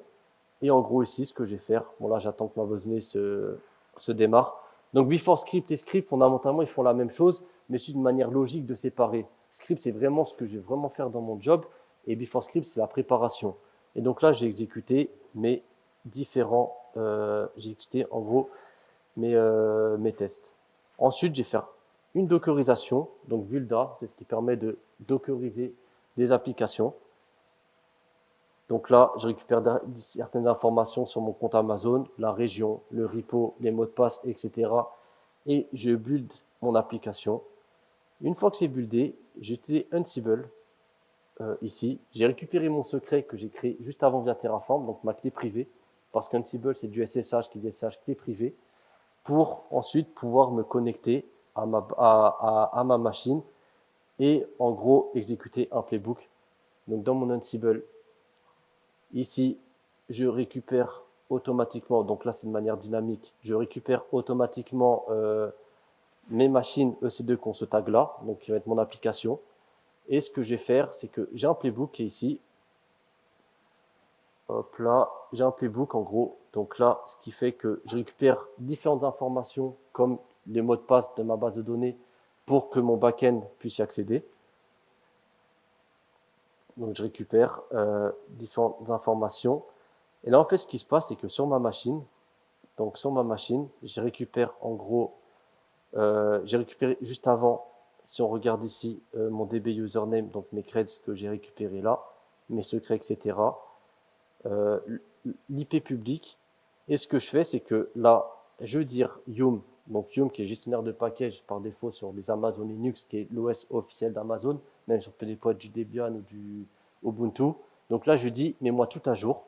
Et en gros ici, ce que je vais faire, bon là j'attends que ma base de données se démarre. Donc before script et script, fondamentalement, ils font la même chose, mais c'est une manière logique de séparer. Script, c'est vraiment ce que je vais vraiment faire dans mon job, et before script, c'est la préparation. Et donc là, j'ai exécuté mes différents, j'ai exécuté en gros mes tests. Ensuite, je vais faire une dockerisation, donc Vulda, c'est ce qui permet de dockeriser des applications. Donc là, je récupère certaines informations sur mon compte Amazon, la région, le repo, les mots de passe, etc. Et je build mon application. Une fois que c'est buildé, j'ai utilisé Ansible ici. J'ai récupéré mon secret que j'ai créé juste avant via Terraform, donc ma clé privée, parce qu'Ansible, c'est du SSH qui dit SSH clé privée, pour ensuite pouvoir me connecter à ma machine et en gros exécuter un playbook. Donc dans mon Ansible, ici, je récupère automatiquement, donc là c'est de manière dynamique, je récupère automatiquement mes machines EC2 qu'on ce tag là, donc qui va être mon application. Et ce que je vais faire, c'est que j'ai un playbook qui est ici. Hop là, j'ai un playbook en gros. Donc là, ce qui fait que je récupère différentes informations comme les mots de passe de ma base de données pour que mon backend puisse y accéder. Donc je récupère différentes informations. Et là, en fait, ce qui se passe, c'est que sur ma machine, je récupère en gros, j'ai récupéré juste avant, si on regarde ici, mon DB username, donc mes creds que j'ai récupérés là, mes secrets, etc. L'IP public. Et ce que je fais, c'est que là, je veux dire Yum, donc Yum qui est gestionnaire de package par défaut sur les Amazon Linux, qui est l'OS officiel d'Amazon, même sur des pods du Debian ou du Ubuntu. Donc là, je dis, mets-moi tout à jour.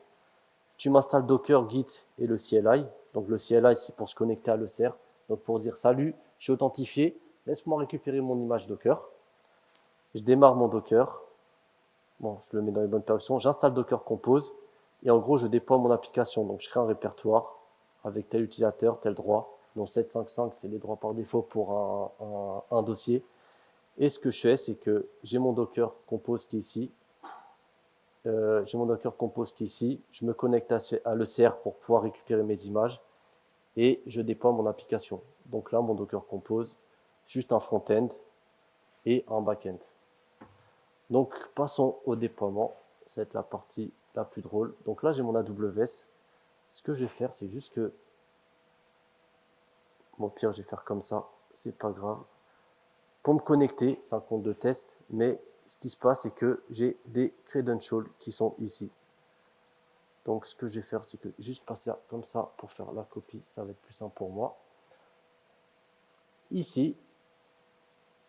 Tu m'installes Docker, Git et le CLI. Donc le CLI, c'est pour se connecter à l'ECR. Donc pour dire salut, je suis authentifié, laisse-moi récupérer mon image Docker. Je démarre mon Docker. Bon, je le mets dans les bonnes permissions. J'installe Docker Compose. Et en gros, je déploie mon application. Donc je crée un répertoire avec tel utilisateur, tel droit. Donc 755, c'est les droits par défaut pour un dossier. Et ce que je fais, c'est que j'ai mon Docker Compose qui est ici. Je me connecte à l'ECR pour pouvoir récupérer mes images et je déploie mon application. Donc là, mon Docker Compose, juste un front-end et un back-end. Donc passons au déploiement, ça va être la partie la plus drôle. Donc là, j'ai mon AWS. Ce que je vais faire, c'est juste que, bon, pire, je vais faire comme ça, c'est pas grave. Pour me connecter, c'est un compte de test, mais ce qui se passe, c'est que j'ai des credentials qui sont ici. Donc, ce que je vais faire, c'est que juste passer comme ça pour faire la copie, ça va être plus simple pour moi. Ici,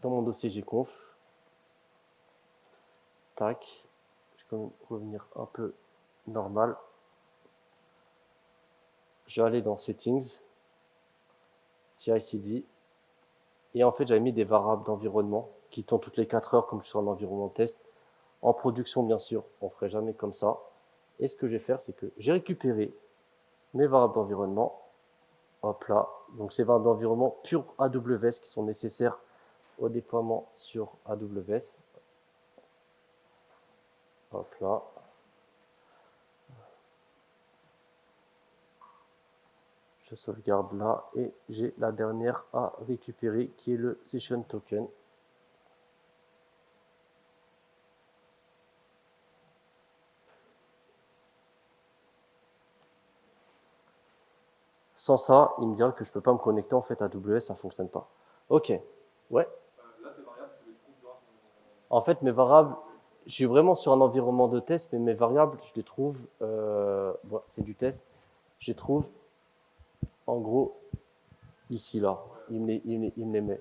dans mon dossier gconf, tac, je vais quand même revenir un peu normal. Je vais aller dans Settings, CI/CD, et en fait, j'avais mis des variables d'environnement qui tournent toutes les 4 heures comme je suis en environnement test. En production, bien sûr, on ne ferait jamais comme ça. Et ce que je vais faire, c'est que j'ai récupéré mes variables d'environnement. Hop là. Donc, ces variables d'environnement pure AWS qui sont nécessaires au déploiement sur AWS. Hop là. Je sauvegarde là et j'ai la dernière à récupérer qui est le Session Token. Sans ça, il me dira que je ne peux pas me connecter en fait à AWS, ça ne fonctionne pas. Ok, ouais. Là, tes variables, tu les trouves dans. En fait, mes variables, je suis vraiment sur un environnement de test, mais mes variables, je les trouve, bon, c'est du test, je les trouve en gros ici, là. Il me les met.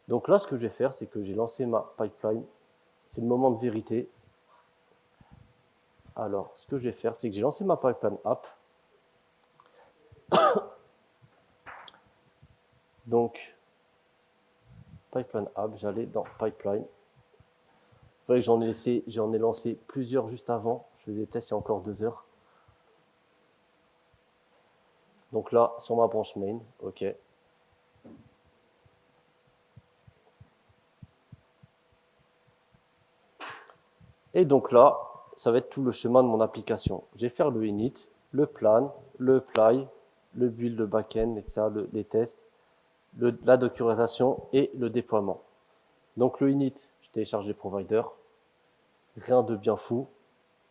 Donc là, ce que je vais faire, c'est que j'ai lancé ma pipeline. C'est le moment de vérité. Alors, ce que je vais faire, c'est que j'ai lancé ma pipeline app. Pipeline App, j'allais dans Pipeline. Ouais, j'en ai lancé plusieurs juste avant. Je faisais des tests il y a encore 2 heures. Donc là, sur ma branche main, ok. Et donc là, ça va être tout le chemin de mon application. Je vais faire le init, le plan, le apply, le build, le backend, etc., les tests, la dockerisation et le déploiement. Donc le init, je télécharge les providers. Rien de bien fou.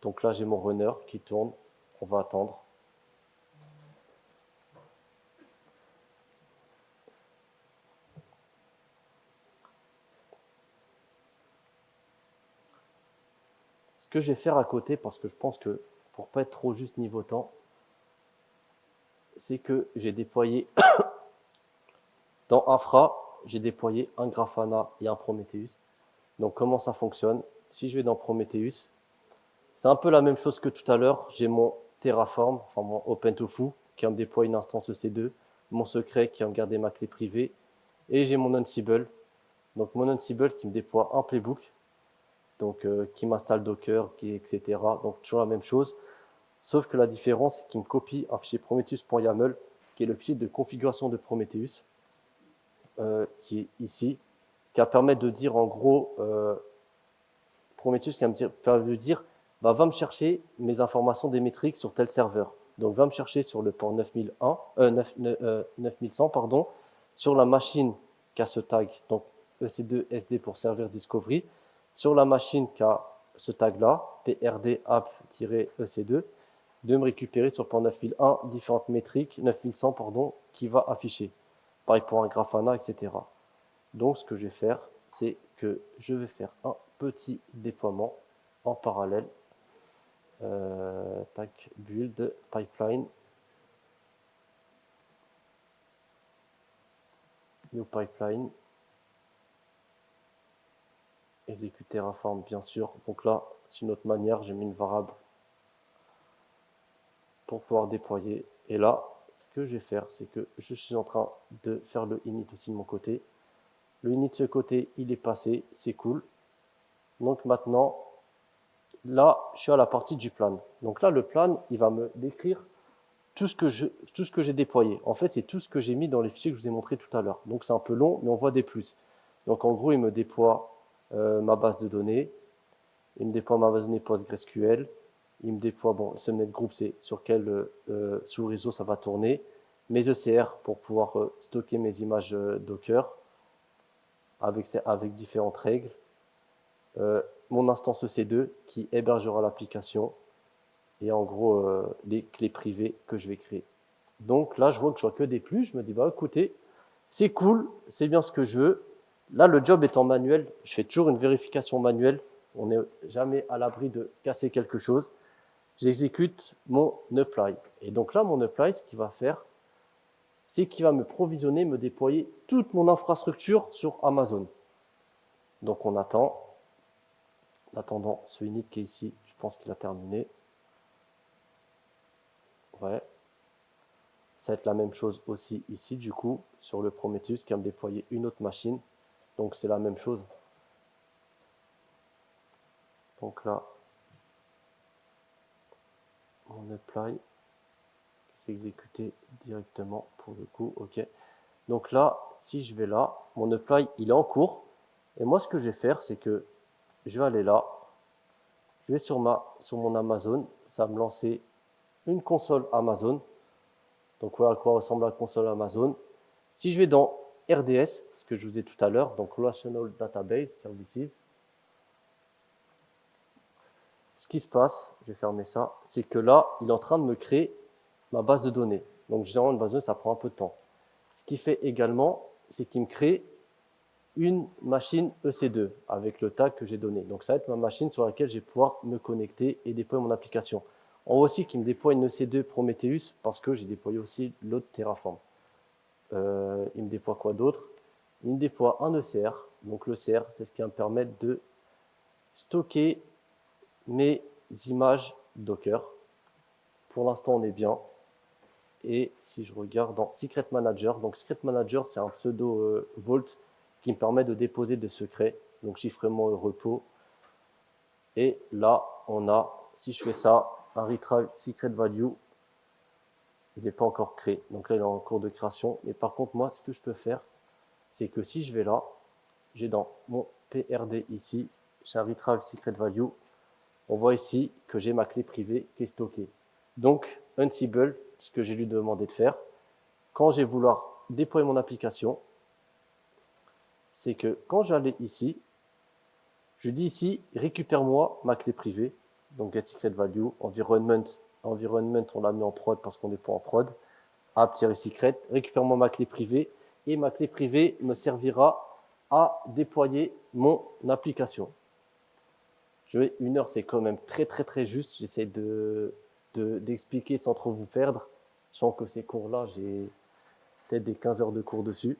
Donc là, j'ai mon runner qui tourne. On va attendre. Ce que je vais faire à côté, parce que je pense que pour pas être trop juste niveau temps, c'est que j'ai déployé dans Infra, j'ai déployé un Grafana et un Prometheus. Donc comment ça fonctionne? Si je vais dans Prometheus, c'est un peu la même chose que tout à l'heure. J'ai mon Terraform, enfin mon OpenTofu, qui va me déployer une instance EC2, mon secret qui va me garder ma clé privée, et j'ai mon Ansible. Donc mon Ansible qui me déploie un playbook, donc qui m'installe Docker, etc. Donc toujours la même chose, sauf que la différence, c'est qu'il me copie un fichier prometheus.yaml, qui est le fichier de configuration de Prometheus, qui est ici, qui va permettre de dire en gros, Prometheus qui va me dire, bah, va me chercher mes informations des métriques sur tel serveur. Donc va me chercher sur le port 9100, pardon, sur la machine qui a ce tag, donc EC2 SD pour Server Discovery, sur la machine qui a ce tag-là, PRD app-EC2, de me récupérer sur le port 9001 différentes métriques, 9100, pardon, qui va afficher. Pareil pour un Grafana, etc. Donc ce que je vais faire, c'est que je vais faire un petit déploiement en parallèle. Tac, build, pipeline, new pipeline, exécuter Terraform bien sûr. Donc là, c'est une autre manière, j'ai mis une variable pour pouvoir déployer. Et là, ce que je vais faire, c'est que je suis en train de faire le init aussi de mon côté. Le init de ce côté, il est passé, c'est cool. Donc maintenant, là, je suis à la partie du plan. Donc là, le plan, il va me décrire tout ce que j'ai déployé. En fait, c'est tout ce que j'ai mis dans les fichiers que je vous ai montré tout à l'heure. Donc c'est un peu long, mais on voit des plus. Donc en gros, il me déploie ma base de données, il me déploie ma base de données PostgreSQL, il me déploie, bon, le subnet group, c'est sur quel sous le réseau ça va tourner, mes ECR pour pouvoir stocker mes images Docker avec différentes règles, mon instance EC2 qui hébergera l'application, et en gros les clés privées que je vais créer. Donc là, je vois que je vois que des plus. Je me dis, bah écoutez, c'est cool, c'est bien ce que je veux. Là, le job étant manuel, je fais toujours une vérification manuelle. On n'est jamais à l'abri de casser quelque chose. J'exécute mon apply. Et donc là, mon apply, ce qu'il va faire, c'est qu'il va me provisionner, me déployer toute mon infrastructure sur Amazon. Donc on attend. En attendant, ce init qui est ici, je pense qu'il a terminé. Ouais. Ça va être la même chose aussi ici, du coup, sur le Prometheus qui va me déployer une autre machine. Donc c'est la même chose. Donc là, mon apply, c'est exécuté directement pour le coup. OK. Donc là, si je vais là, mon apply, il est en cours. Et moi, ce que je vais faire, c'est que je vais aller là. Je vais sur mon Amazon. Ça va me lancer une console Amazon. Donc voilà à quoi ressemble la console Amazon. Si je vais dans RDS, ce que je vous ai tout à l'heure, donc Relational Database Services, ce qui se passe, je vais fermer ça, c'est que là, il est en train de me créer ma base de données. Donc généralement, une base de données, ça prend un peu de temps. Ce qu'il fait également, c'est qu'il me crée une machine EC2 avec le tag que j'ai donné. Donc ça va être ma machine sur laquelle je vais pouvoir me connecter et déployer mon application. On voit aussi qu'il me déploie une EC2 Prometheus parce que j'ai déployé aussi l'autre Terraform. Il me déploie quoi d'autre? Il me déploie un ECR. Donc l'ECR, c'est ce qui va me permettre de stocker mes images Docker. Pour l'instant, on est bien. Et si je regarde dans Secret Manager, donc Secret Manager, c'est un pseudo Vault qui me permet de déposer des secrets, donc chiffrement et repos. Et là, on a, si je fais ça, un retrieve secret value. Il n'est pas encore créé, donc là, il est en cours de création. Mais par contre, moi, ce que je peux faire, c'est que si je vais là, j'ai dans mon PRD ici, j'ai un retrieve secret value. On voit ici que j'ai ma clé privée qui est stockée. Donc, Ansible, ce que j'ai lui demandé de faire, quand je vais vouloir déployer mon application, c'est que quand j'allais ici, je dis ici, récupère-moi ma clé privée, donc get secret value, environment, on l'a mis en prod parce qu'on n'est pas en prod, app-secret, récupère-moi ma clé privée, et ma clé privée me servira à déployer mon application. Une heure, c'est quand même très juste. J'essaie d'expliquer sans trop vous perdre. Je sens que ces cours-là, j'ai peut-être des 15 heures de cours dessus.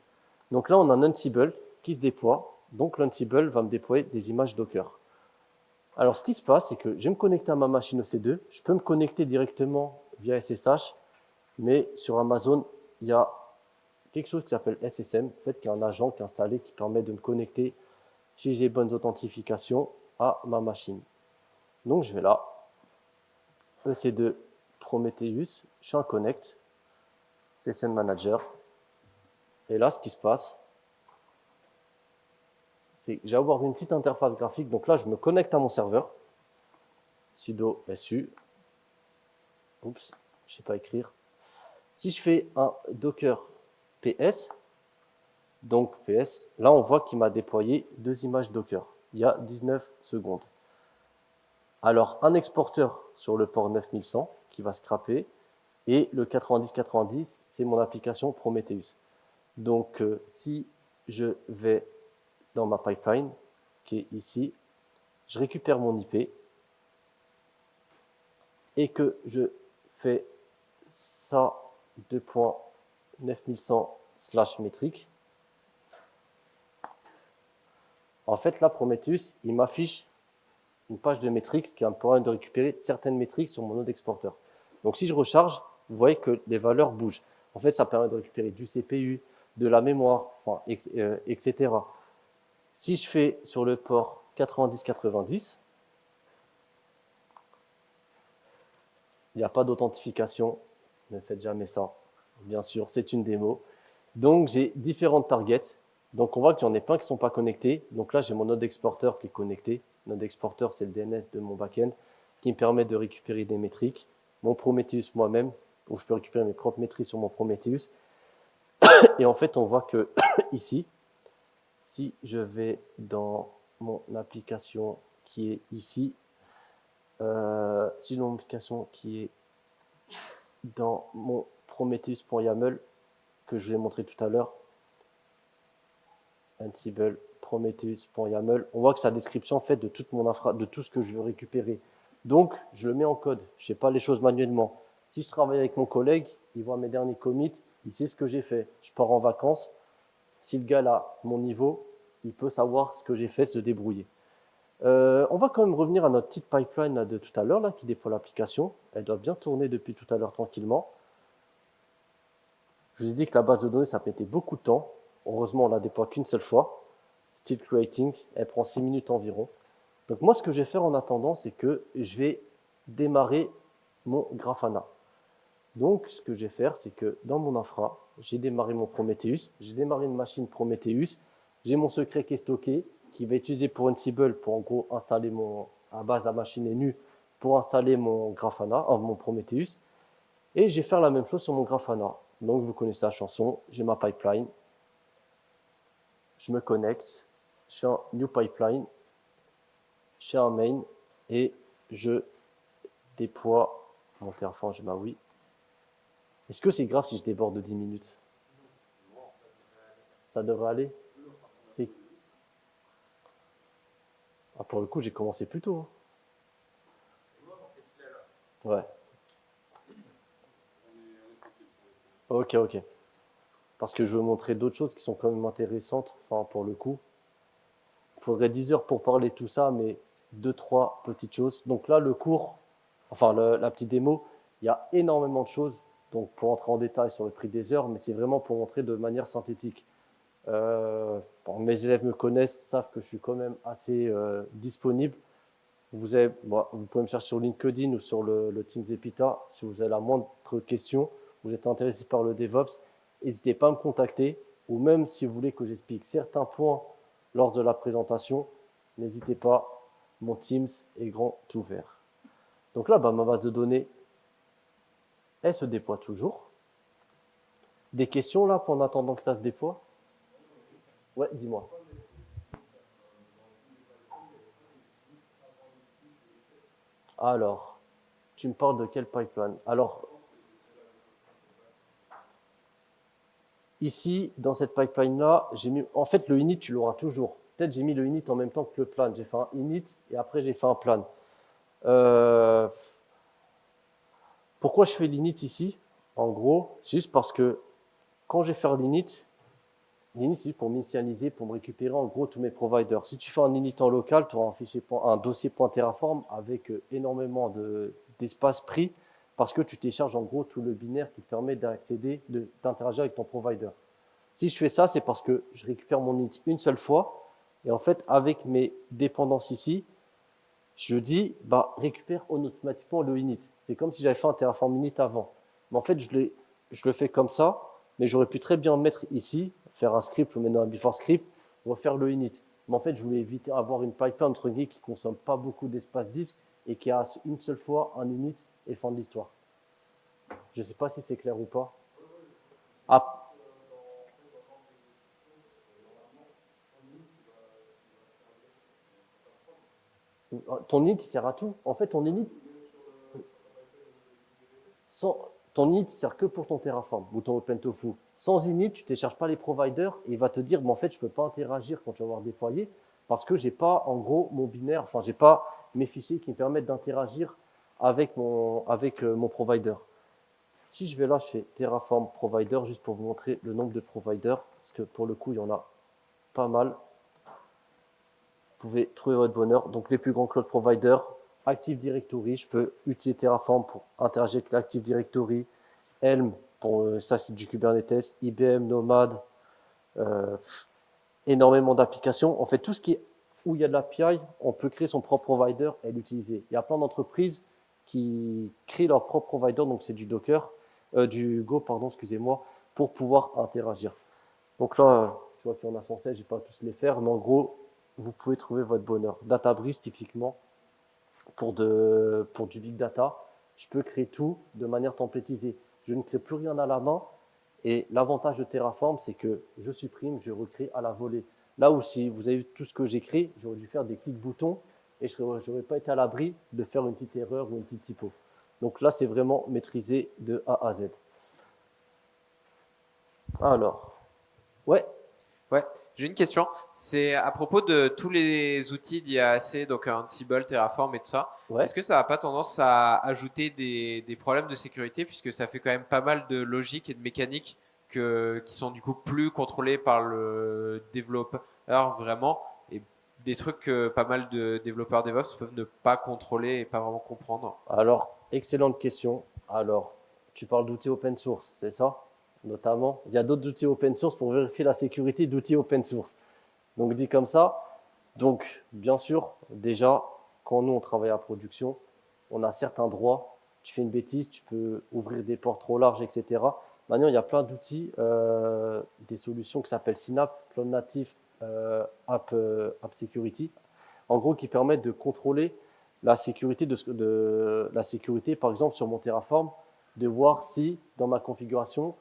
Donc là, on a un Ansible qui se déploie. Donc l'Ansible va me déployer des images Docker. Alors ce qui se passe, c'est que je vais me connecter à ma machine EC2. Je peux me connecter directement via SSH, mais sur Amazon, il y a quelque chose qui s'appelle SSM, en fait, qui est un agent qui est installé qui permet de me connecter, si j'ai bonnes authentifications, à ma machine. Donc je vais là, EC2 Prometheus, je suis en connect, Session Manager, et là ce qui se passe, c'est que j'ai avoir une petite interface graphique. Donc là je me connecte à mon serveur, sudo su, oups, je ne sais pas écrire. Si je fais un docker ps, donc ps, là on voit qu'il m'a déployé 2 images Docker, il y a 19 secondes. Alors un exporteur sur le port 9100 qui va scraper, et le 9090, c'est mon application Prometheus. Donc si je vais dans ma pipeline, qui est ici, je récupère mon IP, et que je fais ça 2.9100/métrique, en fait là Prometheus, il m'affiche une page de métriques qui a un moyen de récupérer certaines métriques sur mon node exporteur. Donc si je recharge, vous voyez que les valeurs bougent. En fait, ça permet de récupérer du CPU, de la mémoire, enfin, etc. Si je fais sur le port 9090, il n'y a pas d'authentification. Ne faites jamais ça. Bien sûr, c'est une démo. Donc j'ai différentes targets. Donc on voit qu'il y en a plein qui ne sont pas connectés. Donc là, j'ai mon node exporteur qui est connecté. Node exporteur, c'est le DNS de mon backend qui me permet de récupérer des métriques. Mon Prometheus moi-même, où je peux récupérer mes propres métriques sur mon Prometheus. Et en fait, on voit que ici, si je vais dans mon application qui est ici, si mon application qui est dans mon Prometheus.yaml, que je vous ai montré tout à l'heure, Ansible Prometheus.yaml, on voit que sa description fait de toute mon infra, de tout ce que je veux récupérer. Donc, je le mets en code. Je ne fais pas les choses manuellement. Si je travaille avec mon collègue, il voit mes derniers commits, il sait ce que j'ai fait. Je pars en vacances. Si le gars a mon niveau, il peut savoir ce que j'ai fait, se débrouiller. On va quand même revenir à notre petite pipeline là, de tout à l'heure là, qui déploie l'application. Elle doit bien tourner depuis tout à l'heure tranquillement. Je vous ai dit que la base de données, ça mettait beaucoup de temps. Heureusement, on la déploie qu'une seule fois. Still creating, elle prend 6 minutes environ. Donc moi, ce que je vais faire en attendant, c'est que je vais démarrer mon Grafana. Donc, ce que je vais faire, c'est que dans mon infra, j'ai démarré mon Prometheus, j'ai démarré une machine Prometheus, j'ai mon secret qui est stocké, qui va être utilisé pour Ansible pour en gros installer à base la machine est nue pour installer mon Grafana, mon Prometheus. Et je vais faire la même chose sur mon Grafana. Donc, vous connaissez la chanson, j'ai ma pipeline, je me connecte, je fais un new pipeline, je fais un main et je déploie mon Terraform, je oui. Est-ce que c'est grave si je déborde de 10 minutes? Ça devrait aller. Ah, pour le coup, j'ai commencé plus tôt. Ouais. Ok. Parce que je veux montrer d'autres choses qui sont quand même intéressantes. Enfin, pour le coup, il faudrait 10 heures pour parler de tout ça, mais 2-3 petites choses. Donc là, le cours, enfin la petite démo, il y a énormément de choses. Donc pour entrer en détail sur le prix des heures, mais c'est vraiment pour montrer de manière synthétique. Bon, mes élèves me connaissent, savent que je suis quand même assez disponible. Vous pouvez me chercher sur LinkedIn ou sur le Teams Epita. Si vous avez la moindre question, vous êtes intéressé par le DevOps, n'hésitez pas à me contacter. Ou même si vous voulez que j'explique certains points lors de la présentation, n'hésitez pas. Mon Teams est grand ouvert. Donc là, ma base de données, elle se déploie toujours. Des questions là en attendant que ça se déploie? Ouais, dis-moi. Alors, tu me parles de quel pipeline? Alors, ici, dans cette pipeline-là, j'ai mis. En fait, le init, tu l'auras toujours. Peut-être j'ai mis le init en même temps que le plan. J'ai fait un init et après j'ai fait un plan. Euh, Pourquoi je fais l'init ici? En gros, c'est juste parce que quand je vais faire l'init, c'est juste pour m'initialiser, pour me récupérer en gros tous mes providers. Si tu fais un init en local, tu auras un dossier .terraform avec énormément d'espace pris parce que tu télécharges en gros tout le binaire qui te permet d'accéder, d'interagir avec ton provider. Si je fais ça, c'est parce que je récupère mon init une seule fois et en fait, avec mes dépendances ici, je dis récupère automatiquement le init. C'est comme si j'avais fait un Terraform init avant. Mais en fait, je le fais comme ça, mais j'aurais pu très bien mettre ici, faire un script, je mets dans un before script, refaire le init. Mais en fait, je voulais éviter d'avoir une pipeline entre guillemets qui ne consomme pas beaucoup d'espace disque et qui a une seule fois un init et fin de l'histoire. Je ne sais pas si c'est clair ou pas. Ah, ton init, il sert à tout. En fait, ton init, sans, ton init sert que pour ton Terraform ou ton OpenTofu. Sans init, tu ne télécharges pas les providers et il va te dire, en fait, je ne peux pas interagir quand tu vas avoir déployé parce que je n'ai pas, en gros, mon binaire, enfin, je n'ai pas mes fichiers qui me permettent d'interagir avec mon provider. Si je vais là, je fais Terraform Provider, juste pour vous montrer le nombre de providers, parce que pour le coup, il y en a pas mal. Vous pouvez trouver votre bonheur. Donc, les plus grands cloud providers, Active Directory, je peux utiliser Terraform pour interagir avec l'Active Directory, Helm, ça c'est du Kubernetes, IBM, Nomad, euh, énormément d'applications. En fait, tout ce qui est où il y a de l'API, on peut créer son propre provider et l'utiliser. Il y a plein d'entreprises qui créent leur propre provider, donc c'est du Docker, du Go, pardon, excusez-moi, pour pouvoir interagir. Donc là, je vois qu'il y en a 116, je ne vais pas tous les faire, mais en gros, vous pouvez trouver votre bonheur. Databricks, typiquement, pour du big data, je peux créer tout de manière templétisée. Je ne crée plus rien à la main. Et l'avantage de Terraform, c'est que je supprime, je recrée à la volée. Là où si vous avez vu tout ce que j'ai créé, j'aurais dû faire des clics boutons et je n'aurais pas été à l'abri de faire une petite erreur ou une petite typo. Donc là, c'est vraiment maîtrisé de A à Z. Alors, ouais, Ouais, j'ai une question. C'est à propos de tous les outils d'IAC, donc Ansible, Terraform et tout ça. ouais. Est-ce que ça n'a pas tendance à ajouter des problèmes de sécurité puisque ça fait quand même pas mal de logique et de mécanique qui sont du coup plus contrôlés par le développeur vraiment et des trucs que pas mal de développeurs DevOps peuvent ne pas contrôler et pas vraiment comprendre. Alors, excellente question. Alors, tu parles d'outils open source, c'est ça? Notamment, il y a d'autres outils open source pour vérifier la sécurité d'outils open source. Donc, dit comme ça, donc, bien sûr, déjà, quand nous, on travaille à production, on a certains droits. Tu fais une bêtise, tu peux ouvrir des ports trop larges, etc. Maintenant, il y a plein d'outils, des solutions qui s'appellent Synapse, Cloud Native App Security, en gros, qui permettent de contrôler la sécurité, la sécurité, par exemple, sur mon Terraform, de voir si, dans ma configuration,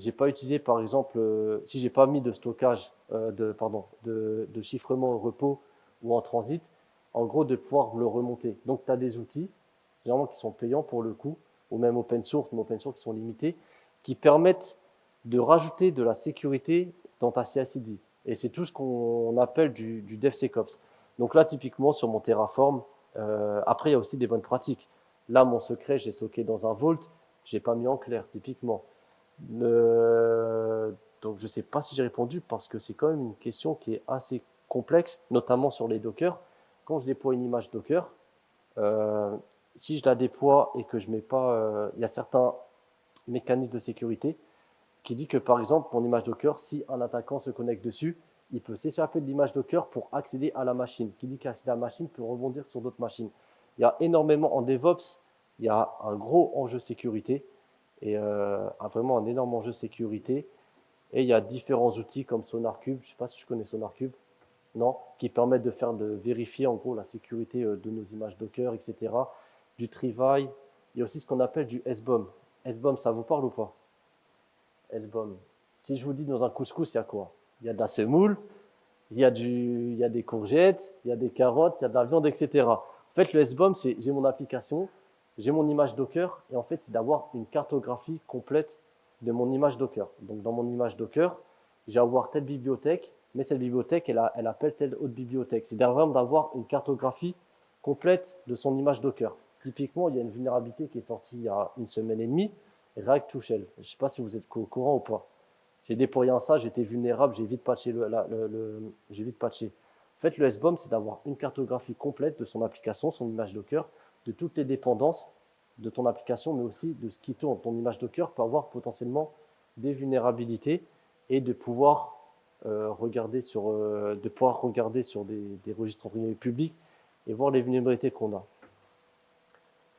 j'ai pas utilisé, par exemple, si j'ai pas mis de stockage, de chiffrement au repos ou en transit, en gros, de pouvoir le remonter. Donc, tu as des outils, généralement, qui sont payants pour le coup, ou même open source, mais open source qui sont limités, qui permettent de rajouter de la sécurité dans ta CI/CD. Et c'est tout ce qu'on appelle du DevSecOps. Donc là, typiquement, sur mon Terraform, après, il y a aussi des bonnes pratiques. Là, mon secret, j'ai stocké dans un Vault, j'ai pas mis en clair, typiquement. Donc, je ne sais pas si j'ai répondu parce que c'est quand même une question qui est assez complexe, notamment sur les Docker. Quand je déploie une image Docker, euh, si je la déploie et que je mets pas, il y a certains mécanismes de sécurité. qui dit que par exemple, mon image Docker, si un attaquant se connecte dessus, il peut s'échapper de l'image Docker pour accéder à la machine. Qui dit qu'accéder à la machine peut rebondir sur d'autres machines. Il y a énormément en DevOps, il y a un gros enjeu sécurité et vraiment un énorme enjeu sécurité. Et il y a différents outils comme SonarCube, je ne sais pas si tu connais SonarCube, non, qui permettent de vérifier en gros la sécurité de nos images Docker, etc. Du Trivai, il y a aussi ce qu'on appelle du SBOM. SBOM, ça vous parle ou pas? SBOM. Si je vous dis dans un couscous, il y a quoi? Il y a de la semoule, il y a des courgettes, il y a des carottes, il y a de la viande, etc. En fait, le SBOM, c'est j'ai mon application, j'ai mon image Docker, et en fait, c'est d'avoir une cartographie complète de mon image Docker. Donc, dans mon image Docker, j'ai à avoir telle bibliothèque, mais cette bibliothèque, elle appelle telle autre bibliothèque. C'est vraiment d'avoir une cartographie complète de son image Docker. Typiquement, il y a une vulnérabilité qui est sortie il y a une semaine et demie, React2Shell. Je ne sais pas si vous êtes au courant ou pas. J'ai déployé un ça, j'étais vulnérable, j'ai vite patché. J'ai vite patché. En fait, le SBOM, c'est d'avoir une cartographie complète de son application, son image Docker, de toutes les dépendances de ton application, mais aussi de ce qui tourne. Ton image Docker peut avoir potentiellement des vulnérabilités et de pouvoir regarder sur des registres entre guillemets publics et voir les vulnérabilités qu'on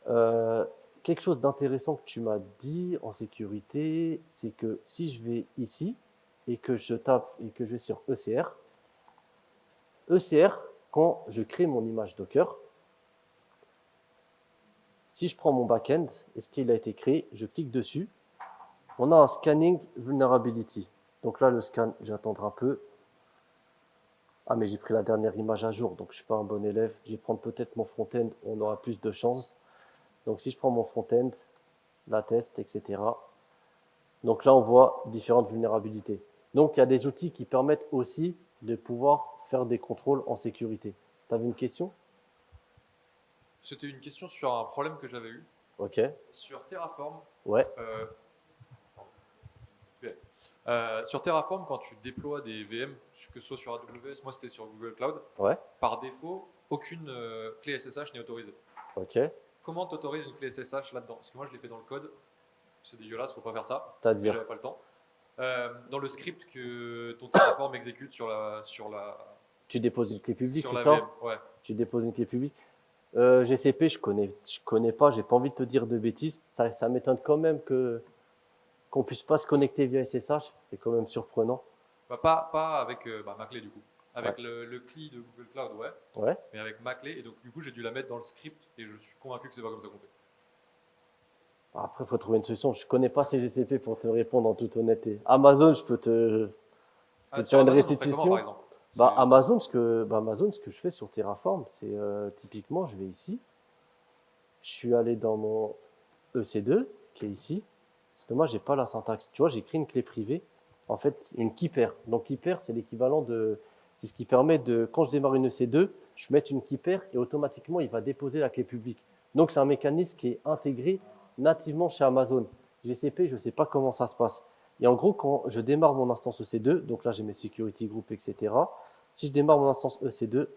a. Quelque chose d'intéressant que tu m'as dit en sécurité, c'est que si je vais ici et que je tape et que je vais sur ECR, quand je crée mon image Docker, si je prends mon backend et ce qu'il a été créé, je clique dessus, on a un scanning vulnerability. Donc là, le scan, j'attendrai un peu. Ah, mais j'ai pris la dernière image à jour, donc je ne suis pas un bon élève. Je vais prendre peut-être mon front-end, on aura plus de chance. Donc si je prends mon front-end, la test, etc. Donc là, on voit différentes vulnérabilités. Donc il y a des outils qui permettent aussi de pouvoir faire des contrôles en sécurité. Tu avais une question? C'était une question sur un problème que j'avais eu. Ok. Sur Terraform, Ouais. sur Terraform, quand tu déploies des VM, que ce soit sur AWS, moi c'était sur Google Cloud, Ouais. par défaut, aucune clé SSH n'est autorisée. Ok. Comment tu autorises une clé SSH là-dedans? Parce que moi je l'ai fait dans le code, c'est dégueulasse, faut pas faire ça. Mais C'est-à-dire? j'avais pas le temps. Dans le script que ton Terraform exécute Tu déposes une clé publique, sur c'est la ça? VM. Ouais. Tu déposes une clé publique. GCP, je connais pas, j'ai pas envie de te dire de bêtises. Ça m'étonne quand même qu'on puisse pas se connecter via SSH. C'est quand même surprenant. Bah, pas avec ma clé du coup. Avec Ouais. le CLI de Google Cloud, ouais. Ouais. Mais avec ma clé. Et donc du coup, j'ai dû la mettre dans le script et je suis convaincu que c'est pas comme ça qu'on fait. Après, il faut trouver une solution. Je connais pas ces GCP pour te répondre en toute honnêteté. Amazon, je peux te Sur faire une Amazon, on ferait comment restitution. par exemple? Amazon, ce que je fais sur Terraform, c'est typiquement, je vais ici. Je suis allé dans mon EC2, qui est ici. C'est dommage, j'ai pas la syntaxe. Tu vois, j'ai créé une clé privée. En fait, une key pair. Donc, key pair, c'est l'équivalent de. C'est ce qui permet de. Quand je démarre une EC2, je mets une key pair et automatiquement, il va déposer la clé publique. Donc, c'est un mécanisme qui est intégré nativement chez Amazon. GCP, je ne sais pas comment ça se passe. Et en gros, quand je démarre mon instance EC2, donc là, j'ai mes security groups, etc. Si je démarre mon instance EC2,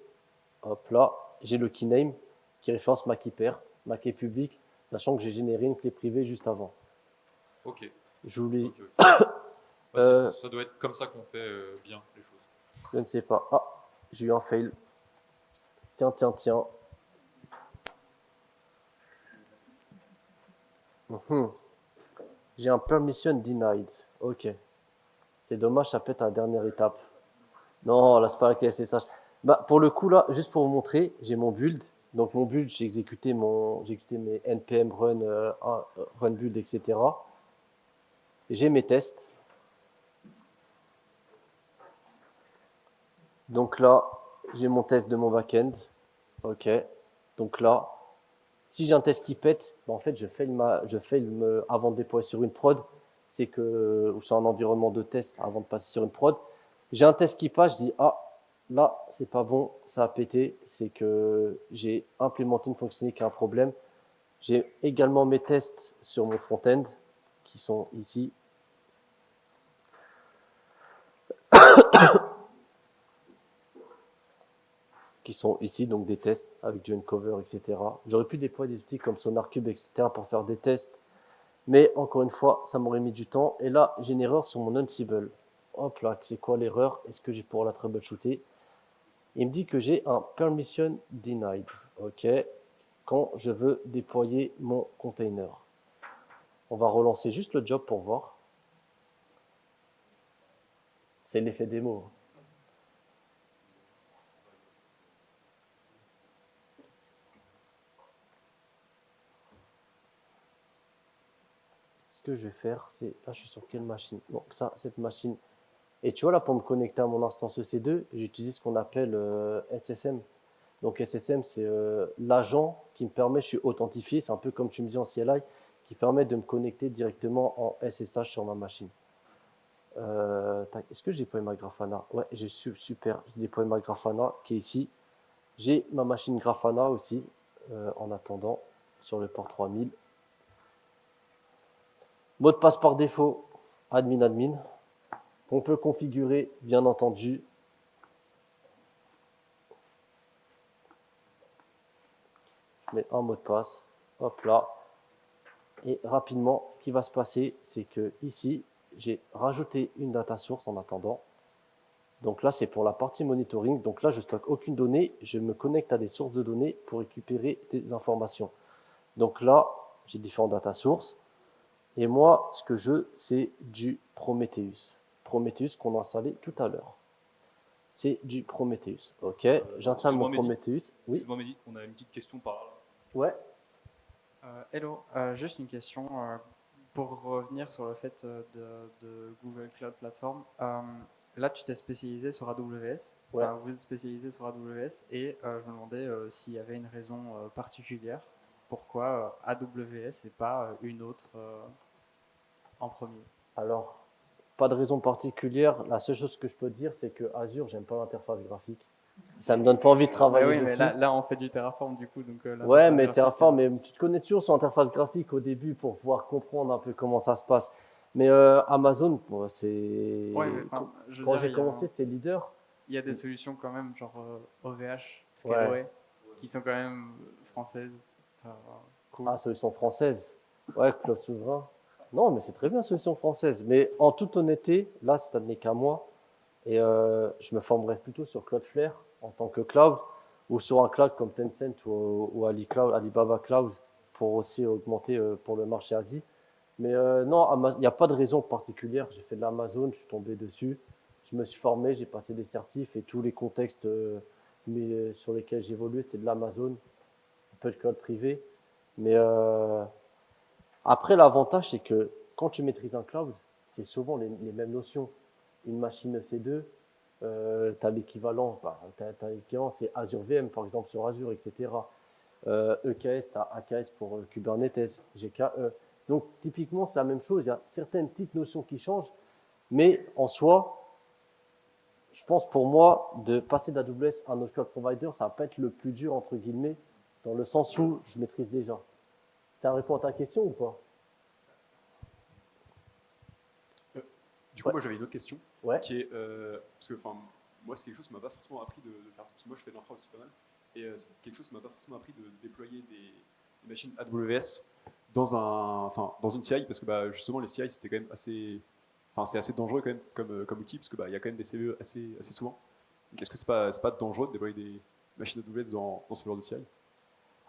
hop là, j'ai le keyname qui référence ma key pair, ma clé publique, sachant que j'ai généré une clé privée juste avant. Ok. J'oublie. Ok, ok. Bah, ça doit être comme ça qu'on fait bien les choses. Je ne sais pas. Ah, j'ai eu un fail. Tiens. Mhm. J'ai un permission denied. Ok. C'est dommage, ça peut être la dernière étape. Non, là, c'est pas la clé SSH. Pour le coup, là, juste pour vous montrer, j'ai mon build. Donc, mon build, j'ai exécuté mes npm run, run build, etc. J'ai mes tests. Donc là, j'ai mon test de mon backend. Ok. Donc là, si j'ai un test qui pète, en fait, je fail avant de déployer sur une prod. C'est que, ou sur un environnement de test avant de passer sur une prod. J'ai un test qui passe, je dis, ah, là, c'est pas bon, ça a pété. C'est que j'ai implémenté une fonctionnalité qui a un problème. J'ai également mes tests sur mon front-end qui sont ici. Qui sont ici, donc des tests avec du uncover, etc. J'aurais pu déployer des outils comme SonarCube, etc. pour faire des tests, Mais encore une fois, ça m'aurait mis du temps. Et là, j'ai une erreur sur mon Ansible. Hop là, c'est quoi l'erreur? Est-ce que j'ai pour la troubleshooter? Il me dit que j'ai un permission denied. OK. Quand je veux déployer mon container. On va relancer juste le job pour voir. C'est l'effet démo. Ce que je vais faire, c'est... Là, je suis sur quelle machine? Bon, ça, cette machine. Et tu vois, là, pour me connecter à mon instance EC2, j'utilise ce qu'on appelle SSM. Donc, SSM, c'est l'agent qui me permet, je suis authentifié, c'est un peu comme tu me dis en CLI, qui permet de me connecter directement en SSH sur ma machine. Est-ce que j'ai déployé ma Grafana? Ouais, super. J'ai déployé ma Grafana qui est ici. J'ai ma machine Grafana aussi, en attendant, sur le port 3000. Mot de passe par défaut, admin. On peut configurer, bien entendu. Je mets un mot de passe. Hop là. Et rapidement, ce qui va se passer, c'est que ici, j'ai rajouté une data source en attendant. Donc là, c'est pour la partie monitoring. Donc là, je stocke aucune donnée. Je me connecte à des sources de données pour récupérer des informations. Donc là, j'ai différentes data sources. Et moi, ce que je veux, c'est du Prometheus. Prometheus qu'on a installé tout à l'heure. C'est du Prometheus. OK, j'installe mon Prometheus. Oui. Excuse-moi, Mehdi, on a une petite question par là. Ouais. Hello, juste une question pour revenir sur le fait de Google Cloud Platform. Là, tu t'es spécialisé sur AWS. Ouais. Vous êtes spécialisé sur AWS et je me demandais s'il y avait une raison particulière pourquoi AWS et pas une autre en premier. Alors, pas de raison particulière. La seule chose que je peux te dire, c'est que Azure, j'aime pas l'interface graphique. Ça me donne pas envie de travailler oui, dessus. mais là, on fait du Terraform du coup. Donc, ouais, mais Terraform, mais tu te connais toujours sur l'interface graphique au début pour pouvoir comprendre un peu comment ça se passe. Mais Amazon, c'est. Ouais, mais, quand j'ai commencé, c'était leader. Il y a des solutions quand même, genre OVH, Scaleway, qui sont quand même françaises. Cool. Ah, solution française. Ouais, Cloud Souverain. Non, mais c'est très bien, solution française. Mais en toute honnêteté, là, ça n'est qu'à moi. Et je me formerais plutôt sur Cloudflare en tant que cloud ou sur un cloud comme Tencent ou Alibaba Cloud pour aussi augmenter pour le marché Asie. Mais non, il n'y a pas de raison particulière. J'ai fait de l'Amazon, je suis tombé dessus. Je me suis formé, j'ai passé des certifs et tous les contextes sur lesquels j'évoluais, c'était de l'Amazon, un peu de cloud privé. Mais après, l'avantage, c'est que quand tu maîtrises un cloud, c'est souvent les mêmes notions. Une machine EC2, tu as l'équivalent, c'est Azure VM par exemple sur Azure, etc. EKS, tu as AKS pour Kubernetes, GKE. Donc typiquement, c'est la même chose. Il y a certaines petites notions qui changent, mais en soi, je pense pour moi, de passer d'AWS à un autre cloud provider, ça va pas être le plus dur, entre guillemets, dans le sens où je maîtrise déjà. Ça répond à ta question ou pas? Du coup, moi j'avais une autre question qui est parce que moi c'est quelque chose qui m'a pas forcément appris de faire ça, parce que moi je fais de l'infra aussi pas mal, et c'est quelque chose qui m'a pas forcément appris de déployer des machines AWS dans une CI, parce que justement les CI c'était quand même c'est assez dangereux quand même comme outil, parce que il y a quand même des CVE assez souvent. Donc est-ce que c'est pas dangereux de déployer des machines AWS dans ce genre de CI?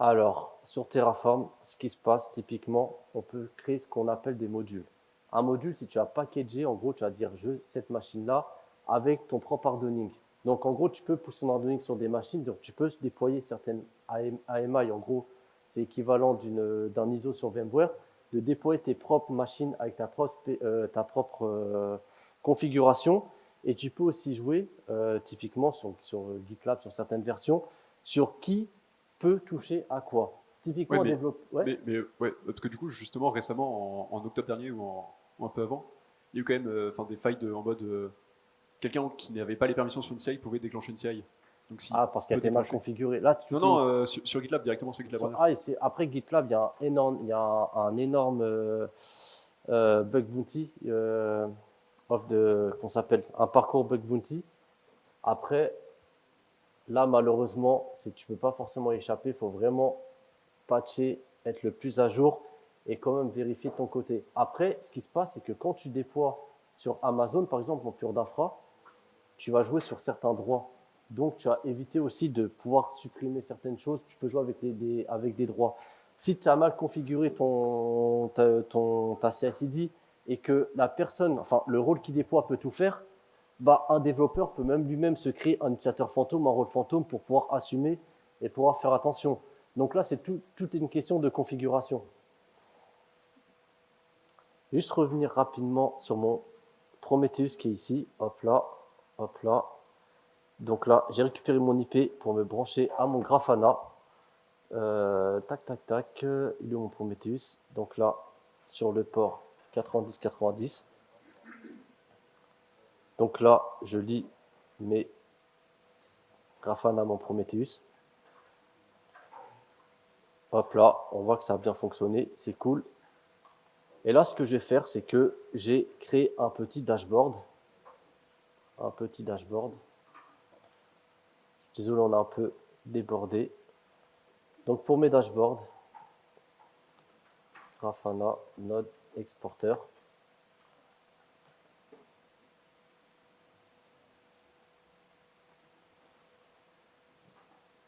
Alors, sur Terraform, ce qui se passe typiquement, on peut créer ce qu'on appelle des modules. Un module, si tu as packagé, en gros, tu vas dire cette machine-là avec ton propre hardening. Donc, en gros, tu peux pousser ton hardening sur des machines, donc tu peux déployer certaines AMI, en gros, c'est équivalent d'un ISO sur VMware, de déployer tes propres machines avec ta propre configuration. Et tu peux aussi jouer, typiquement sur GitLab, sur certaines versions, sur qui peut toucher à quoi. Typiquement, parce que du coup, justement, récemment, en octobre dernier ou un peu avant, il y a eu quand même des failles en mode quelqu'un qui n'avait pas les permissions sur une CI pouvait déclencher une CI. Donc, parce qu'elle était mal configurée. Là, sur GitLab, directement sur GitLab. Après GitLab, il y a un énorme bug bounty qu'on s'appelle un parcours bug bounty. Après, là, malheureusement, tu ne peux pas forcément échapper. Il faut vraiment patcher, être le plus à jour. et quand même vérifier de ton côté. Après, ce qui se passe, c'est que quand tu déploies sur Amazon, par exemple, en pure d'infra, tu vas jouer sur certains droits. Donc, tu vas éviter aussi de pouvoir supprimer certaines choses. Tu peux jouer avec des droits. Si tu as mal configuré ta CI/CD et que la personne, enfin, le rôle qui déploie peut tout faire, bah, un développeur peut même lui-même se créer un utilisateur fantôme, un rôle fantôme pour pouvoir assumer et pouvoir faire attention. Donc là, c'est tout une question de configuration. Juste revenir rapidement sur mon Prometheus qui est ici. Hop là, hop là. Donc là, j'ai récupéré mon IP pour me brancher à mon Grafana. Tac, tac, tac. Il est où mon Prometheus? Donc là, sur le port 90-90. Donc là, je lis mes Grafana, mon Prometheus. Hop là, on voit que ça a bien fonctionné, c'est cool. Et là, ce que je vais faire, c'est que j'ai créé un petit dashboard. Un petit dashboard. Désolé, on a un peu débordé. Donc pour mes dashboards, Grafana, Node, Exporter.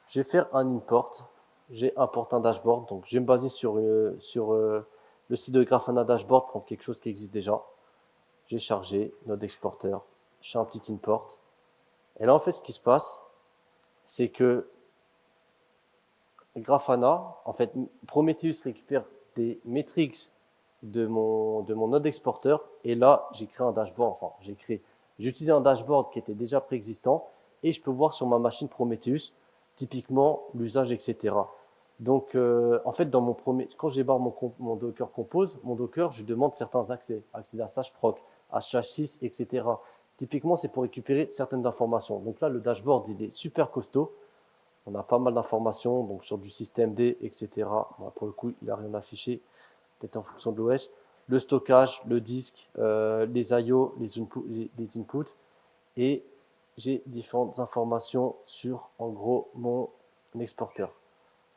Je vais faire un import. J'ai importé un dashboard. Donc je vais me baser sur le site de Grafana Dashboard, prendre quelque chose qui existe déjà. J'ai chargé Node Exporter. Je fais un petit import. Et là, en fait, ce qui se passe, c'est que Grafana, en fait, Prometheus récupère des metrics de mon Node Exporter. Et là, j'ai créé un dashboard. Enfin, j'ai utilisé un dashboard qui était déjà préexistant. Et je peux voir sur ma machine Prometheus, typiquement, l'usage, etc. Donc, en fait, quand je débarre mon Docker Compose, mon Docker, je demande certains accès SSH proc, SSH6, etc. Typiquement, c'est pour récupérer certaines informations. Donc là, le dashboard, il est super costaud. On a pas mal d'informations, donc sur du système D, etc. Bon, pour le coup, il n'a rien affiché, peut-être en fonction de l'OS. Le stockage, le disque, les I/O, les inputs, et j'ai différentes informations sur, en gros, mon exporteur.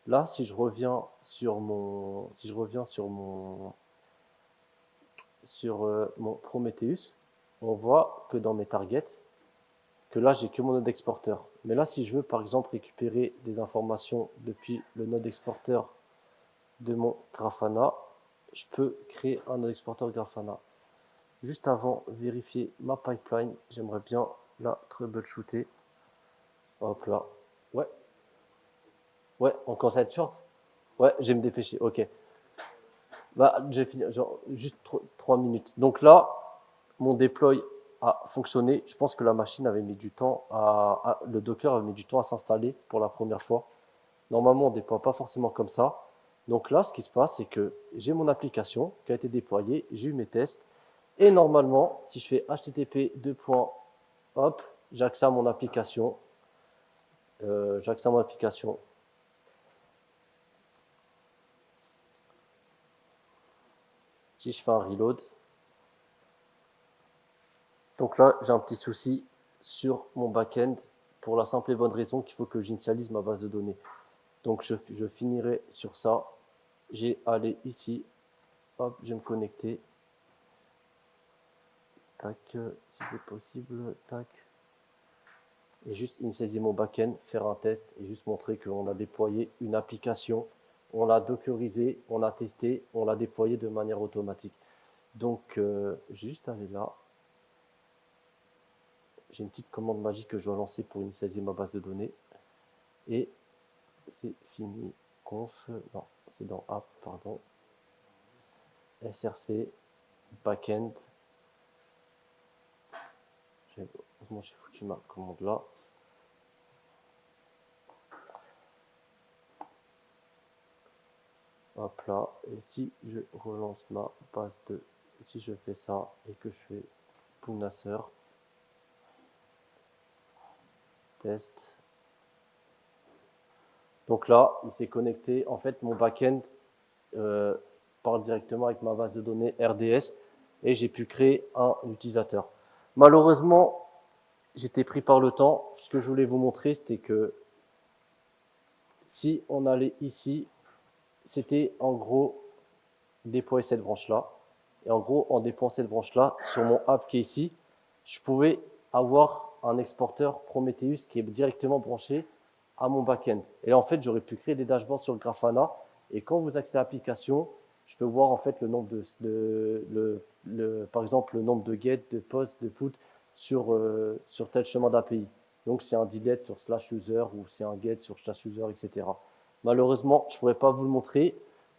Là, si je reviens sur mon Prometheus, on voit que dans mes targets, que là, j'ai que mon node exporteur. Mais là, si je veux, par exemple, récupérer des informations depuis le node exporteur de mon Grafana, je peux créer un node exporteur Grafana. Juste avant, vérifier ma pipeline. J'aimerais bien la troubleshooter. Hop là. Ouais. Ouais, on commence à être short. Ouais, je vais me dépêcher. Ok. Bah, j'ai fini. Genre, juste 3 minutes. Donc là, mon deploy a fonctionné. Je pense que la machine avait mis du temps le Docker avait mis du temps à s'installer pour la première fois. Normalement, on ne déploie pas forcément comme ça. Donc là, ce qui se passe, c'est que j'ai mon application qui a été déployée, j'ai eu mes tests. Et normalement, si je fais http hop, j'ai accès à mon application. Si je fais un reload, donc là, j'ai un petit souci sur mon back-end pour la simple et bonne raison qu'il faut que j'initialise ma base de données. Donc, je finirai sur ça. J'ai allé ici. Hop, je vais me connecter. Tac, si c'est possible. Tac. Et juste initialiser mon back-end, faire un test et juste montrer qu'on a déployé une application. On l'a dockerisé, on a testé, on l'a déployé de manière automatique. Donc, juste aller là. J'ai une petite commande magique que je dois lancer pour initialiser ma base de données. Et c'est fini. Conf, non, c'est dans app, pardon. SRC, backend. Heureusement, j'ai foutu ma commande là. Hop là. Et si je relance ma base de. Si je fais ça et que je fais Punaser, test. Donc là, il s'est connecté. En fait, mon backend parle directement avec ma base de données RDS et j'ai pu créer un utilisateur. Malheureusement, j'étais pris par le temps. Ce que je voulais vous montrer, c'était que si on allait ici, c'était en gros déployer cette branche-là. Et en gros, en déployant cette branche-là, sur mon app qui est ici, je pouvais avoir un exporteur Prometheus qui est directement branché à mon back-end. Et là, en fait, j'aurais pu créer des dashboards sur le Grafana. Et quand vous accédez à l'application, je peux voir en fait le nombre par exemple, le nombre de get, de post, de put sur tel chemin d'API. Donc, c'est un delete sur /user ou c'est un get sur /user, etc. Malheureusement, je ne pourrais pas vous le montrer,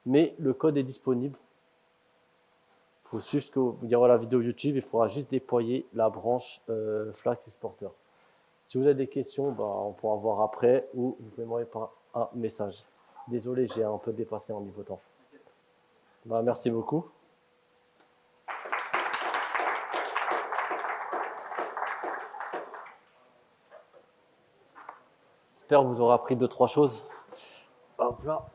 mais le code est disponible. Il faut suivre ce que vous direz la vidéo YouTube, il faudra juste déployer la branche Flask Exporter. Si vous avez des questions, bah, on pourra voir après ou vous pouvez m'envoyer par un message. Désolé, j'ai un peu dépassé en niveau temps. Bah, merci beaucoup. J'espère que vous aurez appris 2-3 choses. Hop là.